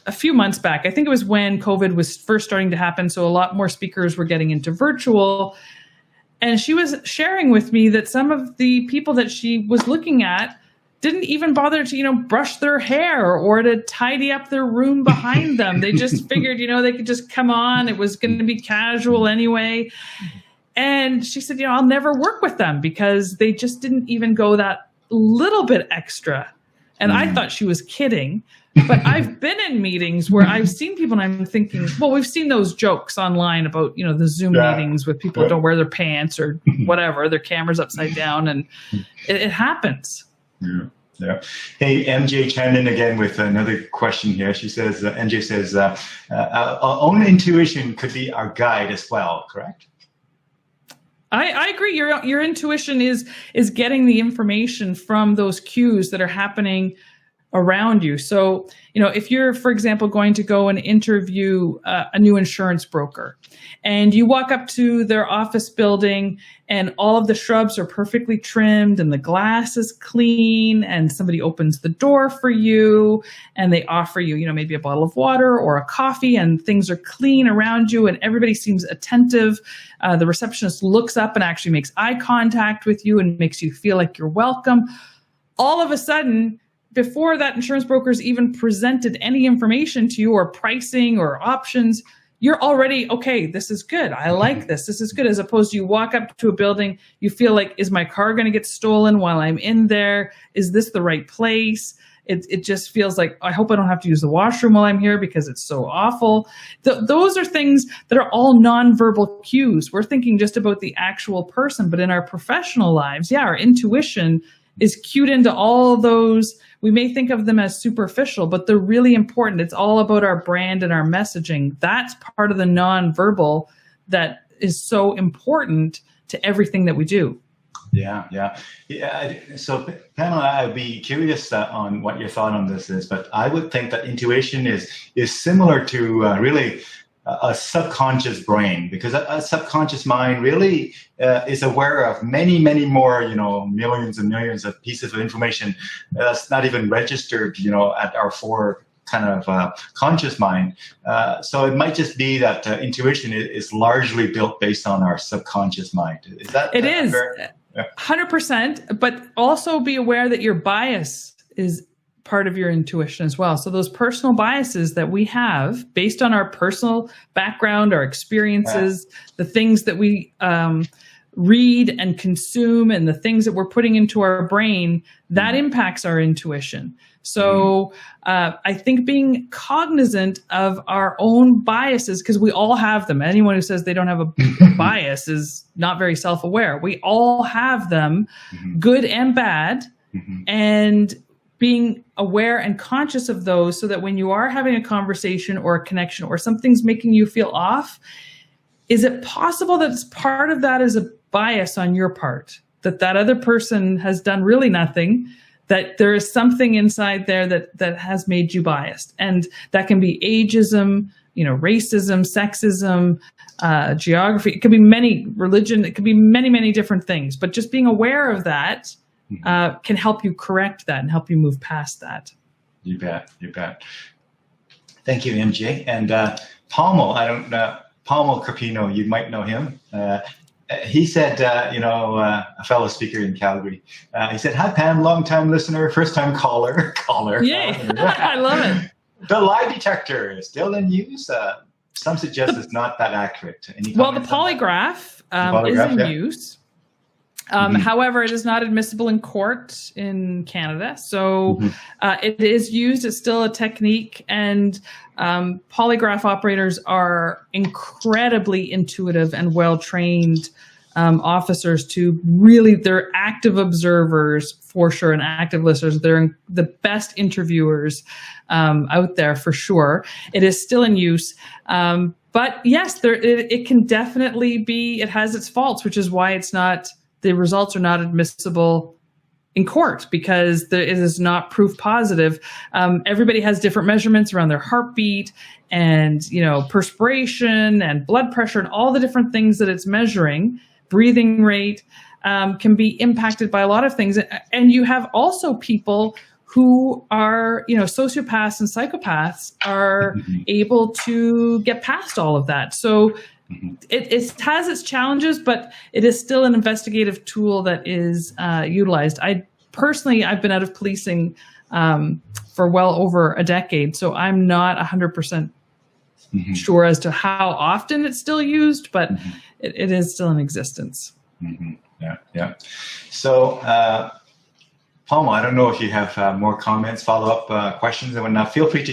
a few months back. I think it was when COVID was first starting to happen. So a lot more speakers were getting into virtual. And she was sharing with me that some of the people that she was looking at didn't even bother to, brush their hair or to tidy up their room behind them. They just figured, they could just come on. It was going to be casual anyway. And she said, I'll never work with them because they just didn't even go that little bit extra. And I thought she was kidding. But I've been in meetings where I've seen people and I'm thinking, well, we've seen those jokes online about, the Zoom meetings with people who don't wear their pants or whatever, their camera's upside down, and it happens. Yeah. Hey, MJ chimed in again with another question here. She says, MJ says, our own intuition could be our guide as well, correct? I agree. Your intuition is getting the information from those cues that are happening around you. So, if you're, for example, going to go and interview a new insurance broker, and you walk up to their office building and all of the shrubs are perfectly trimmed and the glass is clean, and somebody opens the door for you and they offer you, maybe a bottle of water or a coffee, and things are clean around you and everybody seems attentive. The receptionist looks up and actually makes eye contact with you and makes you feel like you're welcome. All of a sudden, before that insurance broker's even presented any information to you or pricing or options, you're already, okay, this is good. I like this. This is good. As opposed to you walk up to a building, you feel like, is my car going to get stolen while I'm in there? Is this the right place? It just feels like, I hope I don't have to use the washroom while I'm here because it's so awful. Those are things that are all nonverbal cues. We're thinking just about the actual person, but in our professional lives, our intuition is cued into all those. We may think of them as superficial, but they're really important. It's all about our brand and our messaging. That's part of the nonverbal that is so important to everything that we do. Yeah. So, Pamela, I'd be curious on what your thought on this is, but I would think that intuition is similar to really a subconscious brain, because a subconscious mind really is aware of many, many more, millions and millions of pieces of information that's not even registered, at our kind of conscious mind. So it might just be that intuition is largely built based on our subconscious mind. Is that? It is fair? 100%, but also be aware that your bias is part of your intuition as well. So those personal biases that we have based on our personal background, our experiences, the things that we read and consume, and the things that we're putting into our brain, that impacts our intuition. So I think being cognizant of our own biases, because we all have them. Anyone who says they don't have a bias is not very self-aware. We all have them, good and bad, and being aware and conscious of those, so that when you are having a conversation or a connection or something's making you feel off, is it possible that part of that is a bias on your part, that other person has done really nothing, that there is something inside there that has made you biased? And that can be ageism, racism, sexism, geography. It could be religion. It could be many, many different things. But just being aware of that can help you correct that and help you move past that. You bet. Thank you, MJ. And Palmo, Palmo Carpino, you might know him. He said, a fellow speaker in Calgary, he said, "Hi, Pam, long-time listener, first-time caller. Yay, I love it. The lie detector is still in use. Some suggest it's not that accurate." The polygraph is in use. However, it is not admissible in court in Canada. So it is used. It's still a technique. And polygraph operators are incredibly intuitive and well-trained officers they're active observers for sure and active listeners. They're the best interviewers out there for sure. It is still in use. But yes, it can definitely be, it has its faults, which is why the results are not admissible in court, because it is not proof positive. Everybody has different measurements around their heartbeat and, perspiration and blood pressure and all the different things that it's measuring. Breathing rate can be impacted by a lot of things. And you have also people who are, sociopaths and psychopaths are able to get past all of that. So it has its challenges, but it is still an investigative tool that is utilized. I've been out of policing for well over a decade, so I'm not 100% sure as to how often it's still used, but it is still in existence. Yeah. So, Palma, I don't know if you have more comments, follow-up questions and whatnot. Feel free to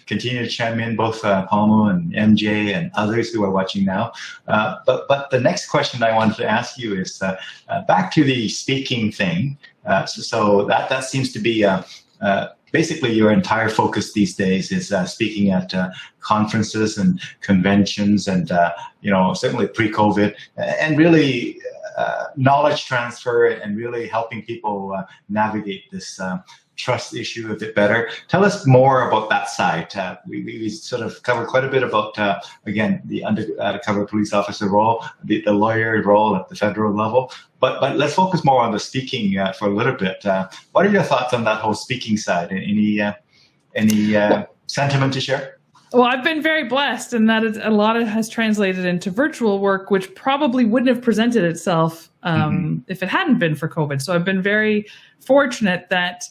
continue to chime in, both Palma and MJ and others who are watching now. But the next question I wanted to ask you is back to the speaking thing. So that seems to be basically your entire focus these days is speaking at conferences and conventions and, certainly pre-COVID, and really knowledge transfer and really helping people navigate this trust issue a bit better. Tell us more about that side. We sort of covered quite a bit about, again, the undercover police officer role, the lawyer role at the federal level. But let's focus more on the speaking for a little bit. What are your thoughts on that whole speaking side? Any sentiment to share? Well, I've been very blessed in that a lot of it has translated into virtual work, which probably wouldn't have presented itself if it hadn't been for COVID. So I've been very fortunate that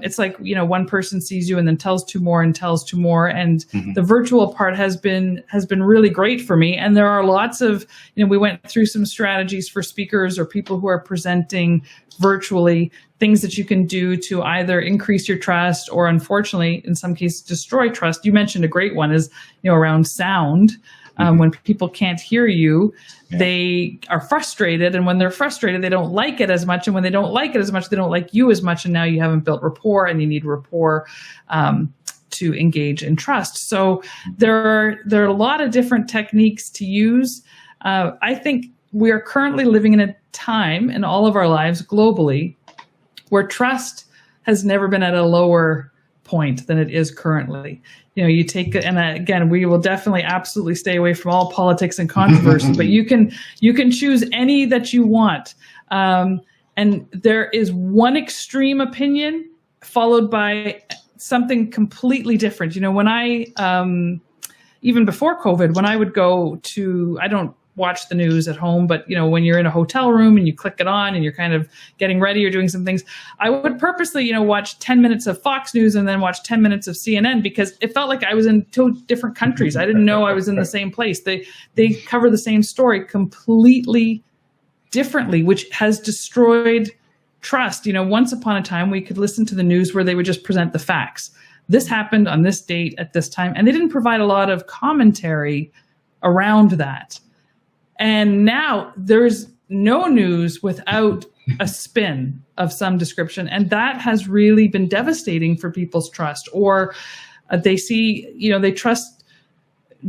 it's like, one person sees you and then tells two more and tells two more. And the virtual part has been really great for me. And there are lots of, we went through some strategies for speakers or people who are presenting virtually, things that you can do to either increase your trust or, unfortunately, in some cases, destroy trust. You mentioned a great one is, around sound. When people can't hear you, they are frustrated. And when they're frustrated, they don't like it as much. And when they don't like it as much, they don't like you as much. And now you haven't built rapport, and you need rapport to engage in trust. So there are a lot of different techniques to use. I think we are currently living in a time in all of our lives globally where trust has never been at a lower point than it is currently. You take, and again, we will definitely absolutely stay away from all politics and controversy, but you can choose any that you want. And there is one extreme opinion followed by something completely different. When I, even before COVID, when I would go to, I don't watch the news at home, but when you're in a hotel room and you click it on and you're kind of getting ready or doing some things, I would purposely, watch 10 minutes of Fox News and then watch 10 minutes of CNN, because it felt like I was in two different countries. I didn't know I was in the same place. They cover the same story completely differently, which has destroyed trust. Once upon a time, we could listen to the news where they would just present the facts. This happened on this date at this time, and they didn't provide a lot of commentary around that. And now there's no news without a spin of some description. And that has really been devastating for people's trust. Or they see, they trust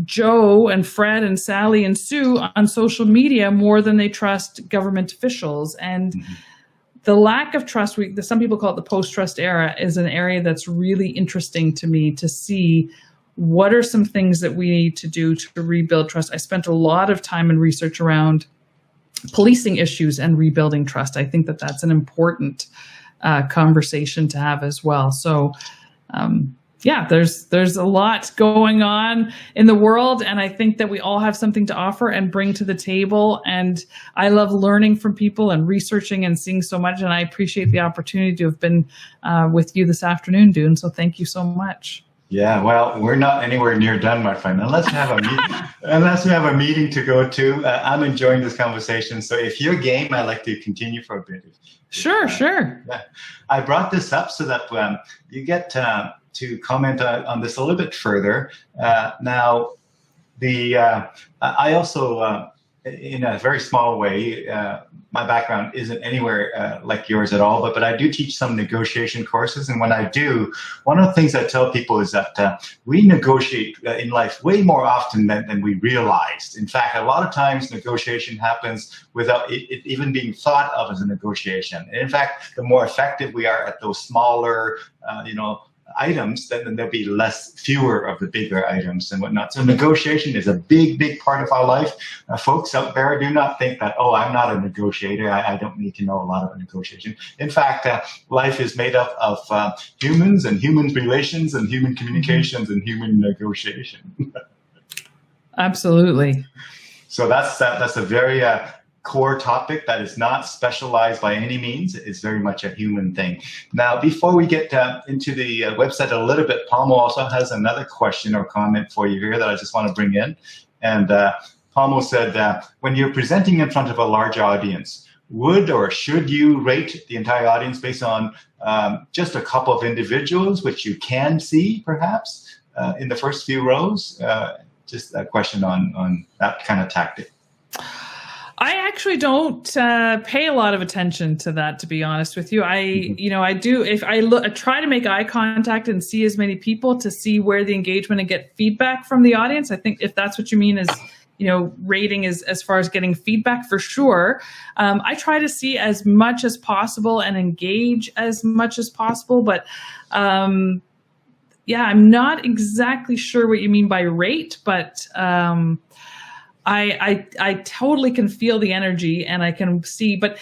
Joe and Fred and Sally and Sue on social media more than they trust government officials. And the lack of trust, some people call it the post-trust era, is an area that's really interesting to me to see. What are some things that we need to do to rebuild trust? I spent a lot of time in research around policing issues and rebuilding trust. I think that that's an important conversation to have as well. So, there's a lot going on in the world, and I think that we all have something to offer and bring to the table. And I love learning from people and researching and seeing so much. And I appreciate the opportunity to have been with you this afternoon, Dune. So thank you so much. Yeah, well, we're not anywhere near done, my friend, unless we have a meeting to go to. I'm enjoying this conversation. So if you're game, I'd like to continue for a bit. Sure. Yeah. I brought this up so that you get to comment on this a little bit further. Now, I also, in a very small way, my background isn't anywhere like yours at all, but I do teach some negotiation courses. And when I do, one of the things I tell people is that we negotiate in life way more often than we realized. In fact, a lot of times negotiation happens without it even being thought of as a negotiation. And in fact, the more effective we are at those smaller, items, then there'll be fewer of the bigger items and whatnot. So negotiation is a big part of our life. Folks out there, do not think that, I'm not a negotiator. I don't need to know a lot of negotiation. In fact, life is made up of humans and human relations and human communications and human negotiation. Absolutely. So that's a very core topic that is not specialized by any means. It's very much a human thing. Now, before we get into the website a little bit, Pamela also has another question or comment for you here that I just want to bring in. And Pamela said, when you're presenting in front of a large audience, would or should you rate the entire audience based on just a couple of individuals, which you can see perhaps in the first few rows? Just a question on that kind of tactic. I actually don't pay a lot of attention to that, to be honest with you. I do, if I look, I try to make eye contact and see as many people to see where the engagement and get feedback from the audience. I think if that's what you mean is, rating as far as getting feedback, for sure. I try to see as much as possible and engage as much as possible, but I'm not exactly sure what you mean by rate, but I totally can feel the energy and I can see. But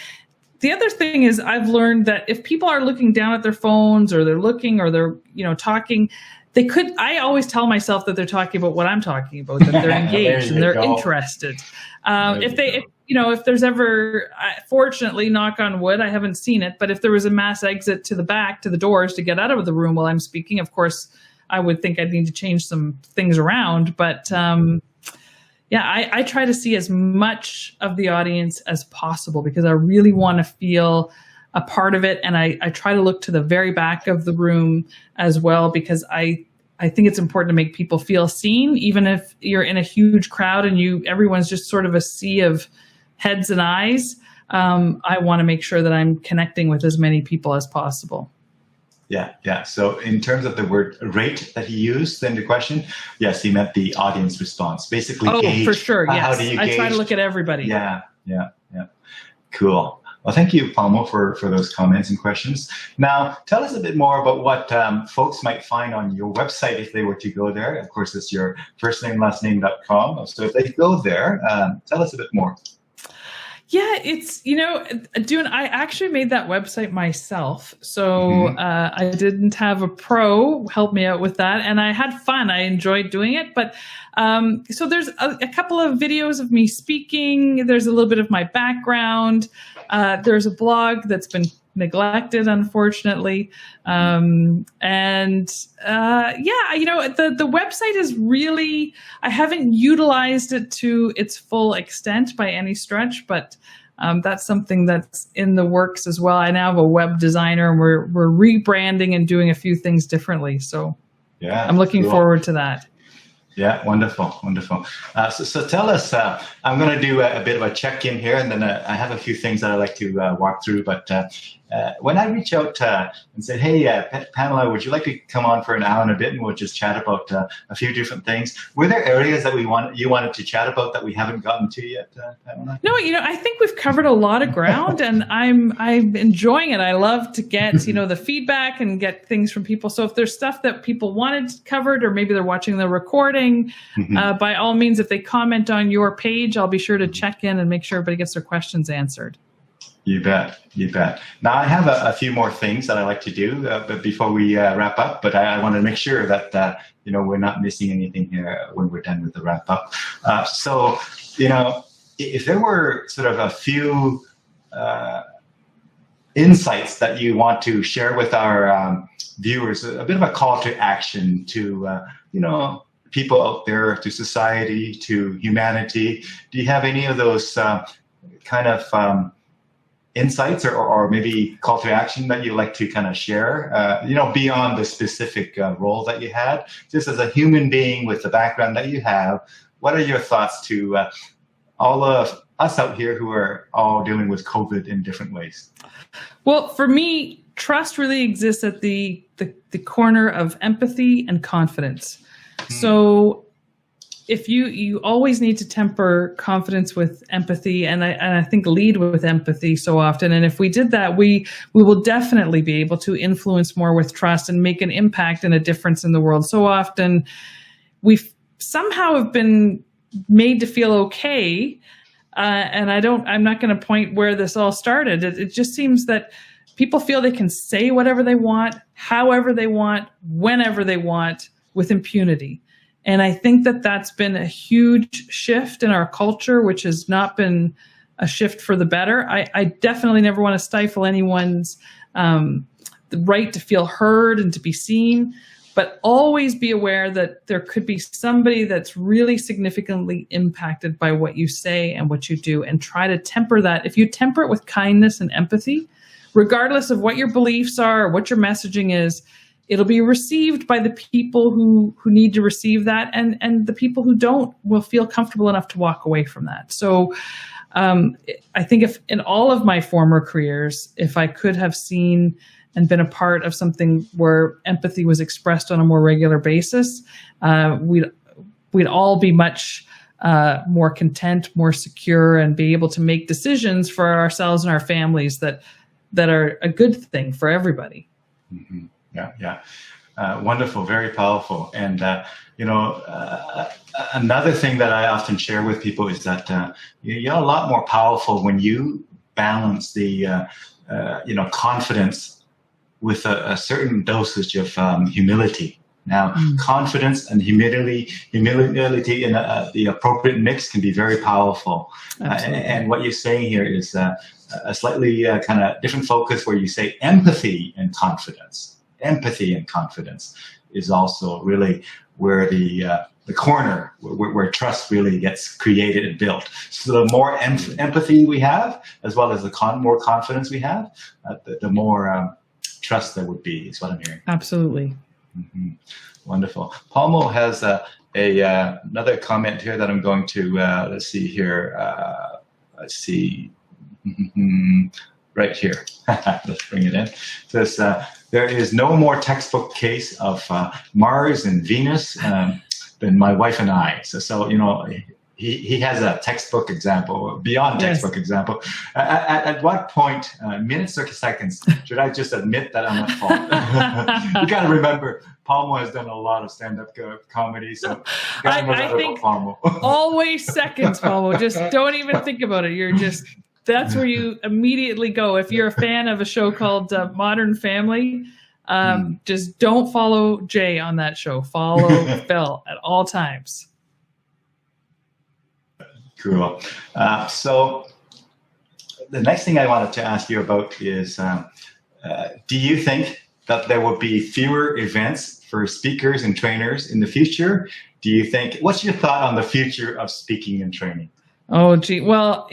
the other thing is I've learned that if people are looking down at their phones or they're looking or they're, talking, I always tell myself that they're talking about what I'm talking about, that they're engaged and they're interested. If there's ever, fortunately, knock on wood, I haven't seen it, but if there was a mass exit to the back, to the doors to get out of the room while I'm speaking, of course, I would think I'd need to change some things around. But I try to see as much of the audience as possible because I really want to feel a part of it. And I try to look to the very back of the room as well, because I think it's important to make people feel seen, even if you're in a huge crowd and everyone's just sort of a sea of heads and eyes. I want to make sure that I'm connecting with as many people as possible. Yeah. So in terms of the word rate that he used in the question, yes, he meant the audience response. Basically, gauge, for sure. Yes. How do you gauge? I try to look at everybody. Yeah. Cool. Well, thank you, Pamela, for those comments and questions. Now, tell us a bit more about what folks might find on your website if they were to go there. Of course, it's your first name, last name.com. So if they go there, tell us a bit more. Yeah, it's, Dune, I actually made that website myself. So I didn't have a pro help me out with that. And I had fun. I enjoyed doing it. But so there's a couple of videos of me speaking. There's a little bit of my background. There's a blog that's been neglected, unfortunately. The website is really, I haven't utilized it to its full extent by any stretch, but that's something that's in the works as well. I now have a web designer and we're rebranding and doing a few things differently. So I'm looking forward to that. Yeah, wonderful. So tell us, I'm going to do a bit of a check-in here, and then I have a few things that I'd like to walk through. But when I reach out and say, hey, Pamela, would you like to come on for an hour and a bit, and we'll just chat about a few different things? Were there areas that you wanted to chat about that we haven't gotten to yet, Pamela? No, I think we've covered a lot of ground, and I'm enjoying it. I love to get the feedback and get things from people. So if there's stuff that people wanted covered, or maybe they're watching the recording, by all means, if they comment on your page, I'll be sure to check in and make sure everybody gets their questions answered. You bet. Now, I have a few more things that I like to do, but before we wrap up, but I want to make sure that, we're not missing anything here when we're done with the wrap up. So, if there were sort of a few insights that you want to share with our viewers, a bit of a call to action to, people out there, to society, to humanity, do you have any of those kind of insights or maybe call to action that you like to kind of share, beyond the specific role that you had, just as a human being with the background that you have? What are your thoughts to all of us out here who are all dealing with COVID in different ways? Well, for me, trust really exists at the corner of empathy and confidence. So if you always need to temper confidence with empathy, and I think lead with empathy so often. And if we did that, we will definitely be able to influence more with trust and make an impact and a difference in the world. So often we somehow have been made to feel okay. And I'm not going to point where this all started. It just seems that people feel they can say whatever they want, however they want, whenever they want, with impunity. And I think that that's been a huge shift in our culture, which has not been a shift for the better. I definitely never want to stifle anyone's the right to feel heard and to be seen, but always be aware that there could be somebody that's really significantly impacted by what you say and what you do, and try to temper that. If you temper it with kindness and empathy, regardless of what your beliefs are or what your messaging is, it'll be received by the people who need to receive that, and the people who don't will feel comfortable enough to walk away from that. So I think if in all of my former careers, if I could have seen and been a part of something where empathy was expressed on a more regular basis, we'd all be much more content, more secure, and be able to make decisions for ourselves and our families that are a good thing for everybody. Mm-hmm. Yeah. Wonderful, very powerful. And, another thing that I often share with people is that you're a lot more powerful when you balance the, confidence with a certain dosage of humility. Now, confidence and humility in the appropriate mix can be very powerful. And what you're saying here is a slightly kind of different focus where you say empathy and confidence. Empathy and confidence is also really where the corner where trust really gets created and built. So the more empathy we have, as well as the more confidence we have, the more trust there would be, is what I'm hearing. Absolutely. Mm-hmm. Wonderful. Palmo has another comment here that I'm going to, let's see here. Let's see. Right here. Let's bring it in. It says, there is no more textbook case of Mars and Venus than my wife and I. So he has a textbook example, beyond textbook example. At what point, minutes or seconds, should I just admit that I'm at fault? You got to remember, Palmo has done a lot of stand-up comedy, so I think always seconds, Palmo. Just don't even think about it. That's where you immediately go. If you're a fan of a show called Modern Family, just don't follow Jay on that show. Follow Phil at all times. Cool. So the next thing I wanted to ask you about is, do you think that there will be fewer events for speakers and trainers in the future? What's your thought on the future of speaking and training? Oh, gee. Well,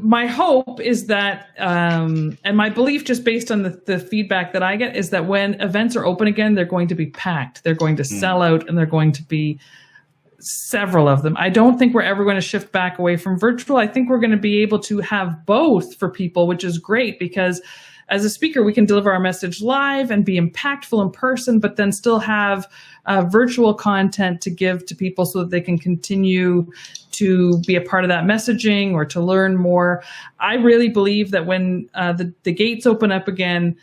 my hope is that, and my belief just based on the feedback that I get, is that when events are open again, they're going to be packed. They're going to sell out, and they're going to be several of them. I don't think we're ever going to shift back away from virtual. I think we're going to be able to have both for people, which is great because as a speaker, we can deliver our message live and be impactful in person, but then still have virtual content to give to people so that they can continue to be a part of that messaging or to learn more. I really believe that when the gates open up again,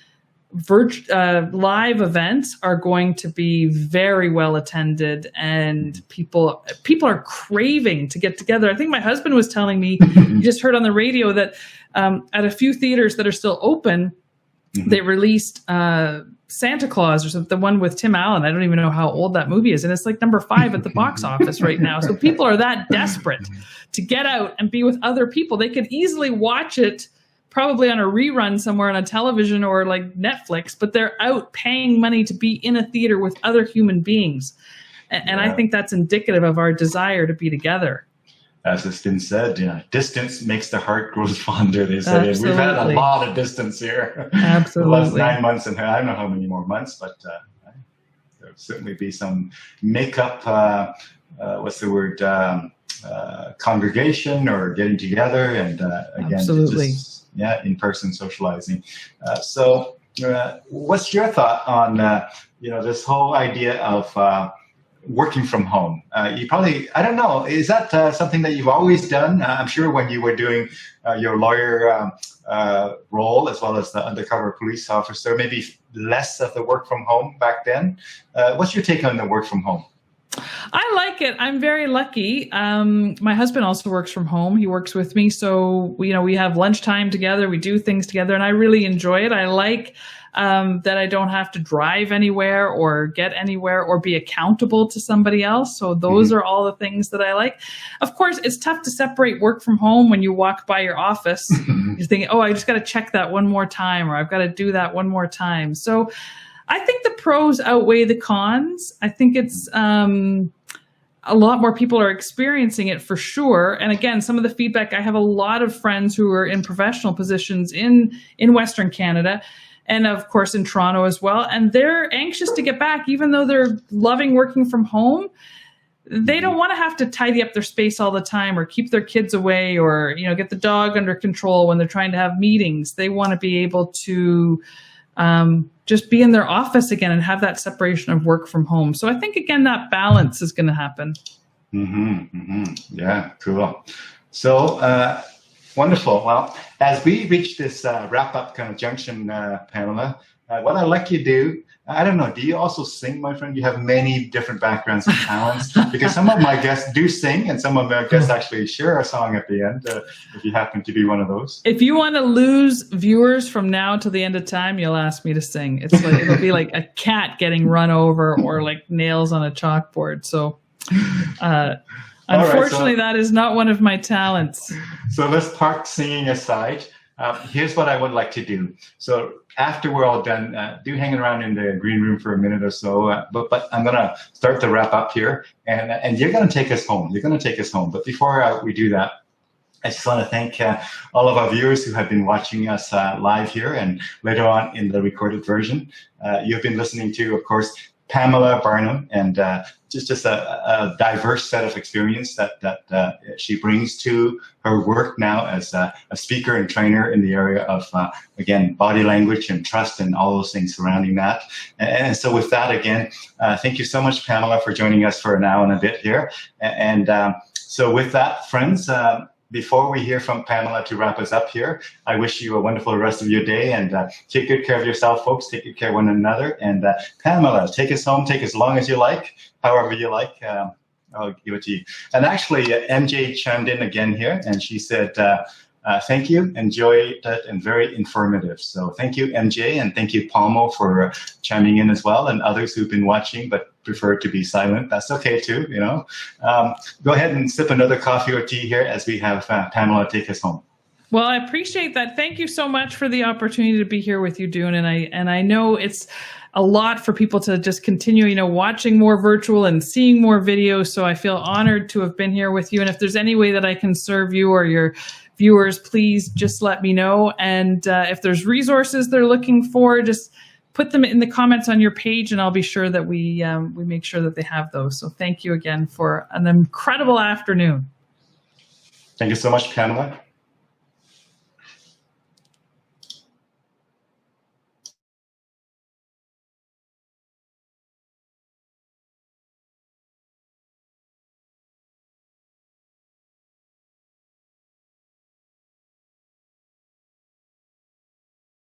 live events are going to be very well attended, and people are craving to get together. I think my husband was telling me, you just heard on the radio that at a few theaters that are still open, they released Santa Claus or something, the one with Tim Allen. I don't even know how old that movie is, and it's like number 5 at the box office right now. So people are that desperate to get out and be with other people. They could easily watch it probably on a rerun somewhere on a television or like Netflix, but they're out paying money to be in a theater with other human beings. And I think that's indicative of our desire to be together. As it's been said, distance makes the heart grow fonder, they say. Absolutely. We've had a lot of distance here. Absolutely. The last 9 months, and I don't know how many more months, but there'll certainly be some makeup, congregation or getting together, and again, absolutely. In-person socializing. So what's your thought on, this whole idea of working from home? You probably, I don't know, is that something that you've always done? I'm sure when you were doing your lawyer role as well as the undercover police officer, maybe less of the work from home back then. What's your take on the work from home? I like it. I'm very lucky. My husband also works from home. He works with me. So, we have lunchtime together. We do things together, and I really enjoy it. I like that I don't have to drive anywhere or get anywhere or be accountable to somebody else. So those are all the things that I like. Of course, it's tough to separate work from home when you walk by your office. You're thinking, I just got to check that one more time, or I've got to do that one more time. So I think the pros outweigh the cons. I think it's a lot more people are experiencing it for sure. And again, some of the feedback, I have a lot of friends who are in professional positions in Western Canada, and of course in Toronto as well. And they're anxious to get back, even though they're loving working from home. they don't want to have to tidy up their space all the time or keep their kids away or, get the dog under control when they're trying to have meetings. They want to be able to just be in their office again and have that separation of work from home. So I think, again, that balance is going to happen. Yeah, cool. So wonderful. Well, as we reach this wrap-up kind of junction, Pamela, what I'd like you to do, I don't know, do you also sing, my friend? You have many different backgrounds and talents, because some of my guests do sing and some of my guests actually share a song at the end, if you happen to be one of those. If you want to lose viewers from now to the end of time, you'll ask me to sing. It'll be like a cat getting run over or like nails on a chalkboard. So unfortunately, that is not one of my talents. So let's park singing aside. Here's what I would like to do. So after we're all done, do hang around in the green room for a minute or so. But I'm going to start to wrap up here, and you're going to take us home. You're going to take us home. But before we do that, I just want to thank all of our viewers who have been watching us live here and later on in the recorded version. You've been listening to, of course, Pamela Barnum, and just a diverse set of experience that she brings to her work now as a speaker and trainer in the area of, again, body language and trust and all those things surrounding that. And so with that, again, thank you so much, Pamela, for joining us for an hour and a bit here. And so with that, friends, before we hear from Pamela to wrap us up here, I wish you a wonderful rest of your day, and take good care of yourself, folks. Take good care of one another. And Pamela, take us home. Take as long as you like, however you like. I'll give it to you. And actually, MJ chimed in again here, and she said, thank you, enjoyed it, and very informative. So thank you, MJ, and thank you, Palmo, for chiming in as well, and others who've been watching but prefer to be silent. That's okay too, Go ahead and sip another coffee or tea here as we have Pamela take us home. Well, I appreciate that. Thank you so much for the opportunity to be here with you, Dune. And I know it's a lot for people to just continue, watching more virtual and seeing more videos. So I feel honored to have been here with you. And if there's any way that I can serve you or your viewers, please just let me know. And if there's resources they're looking for, just put them in the comments on your page, and I'll be sure that we make sure that they have those. So thank you again for an incredible afternoon. Thank you so much, Pamela.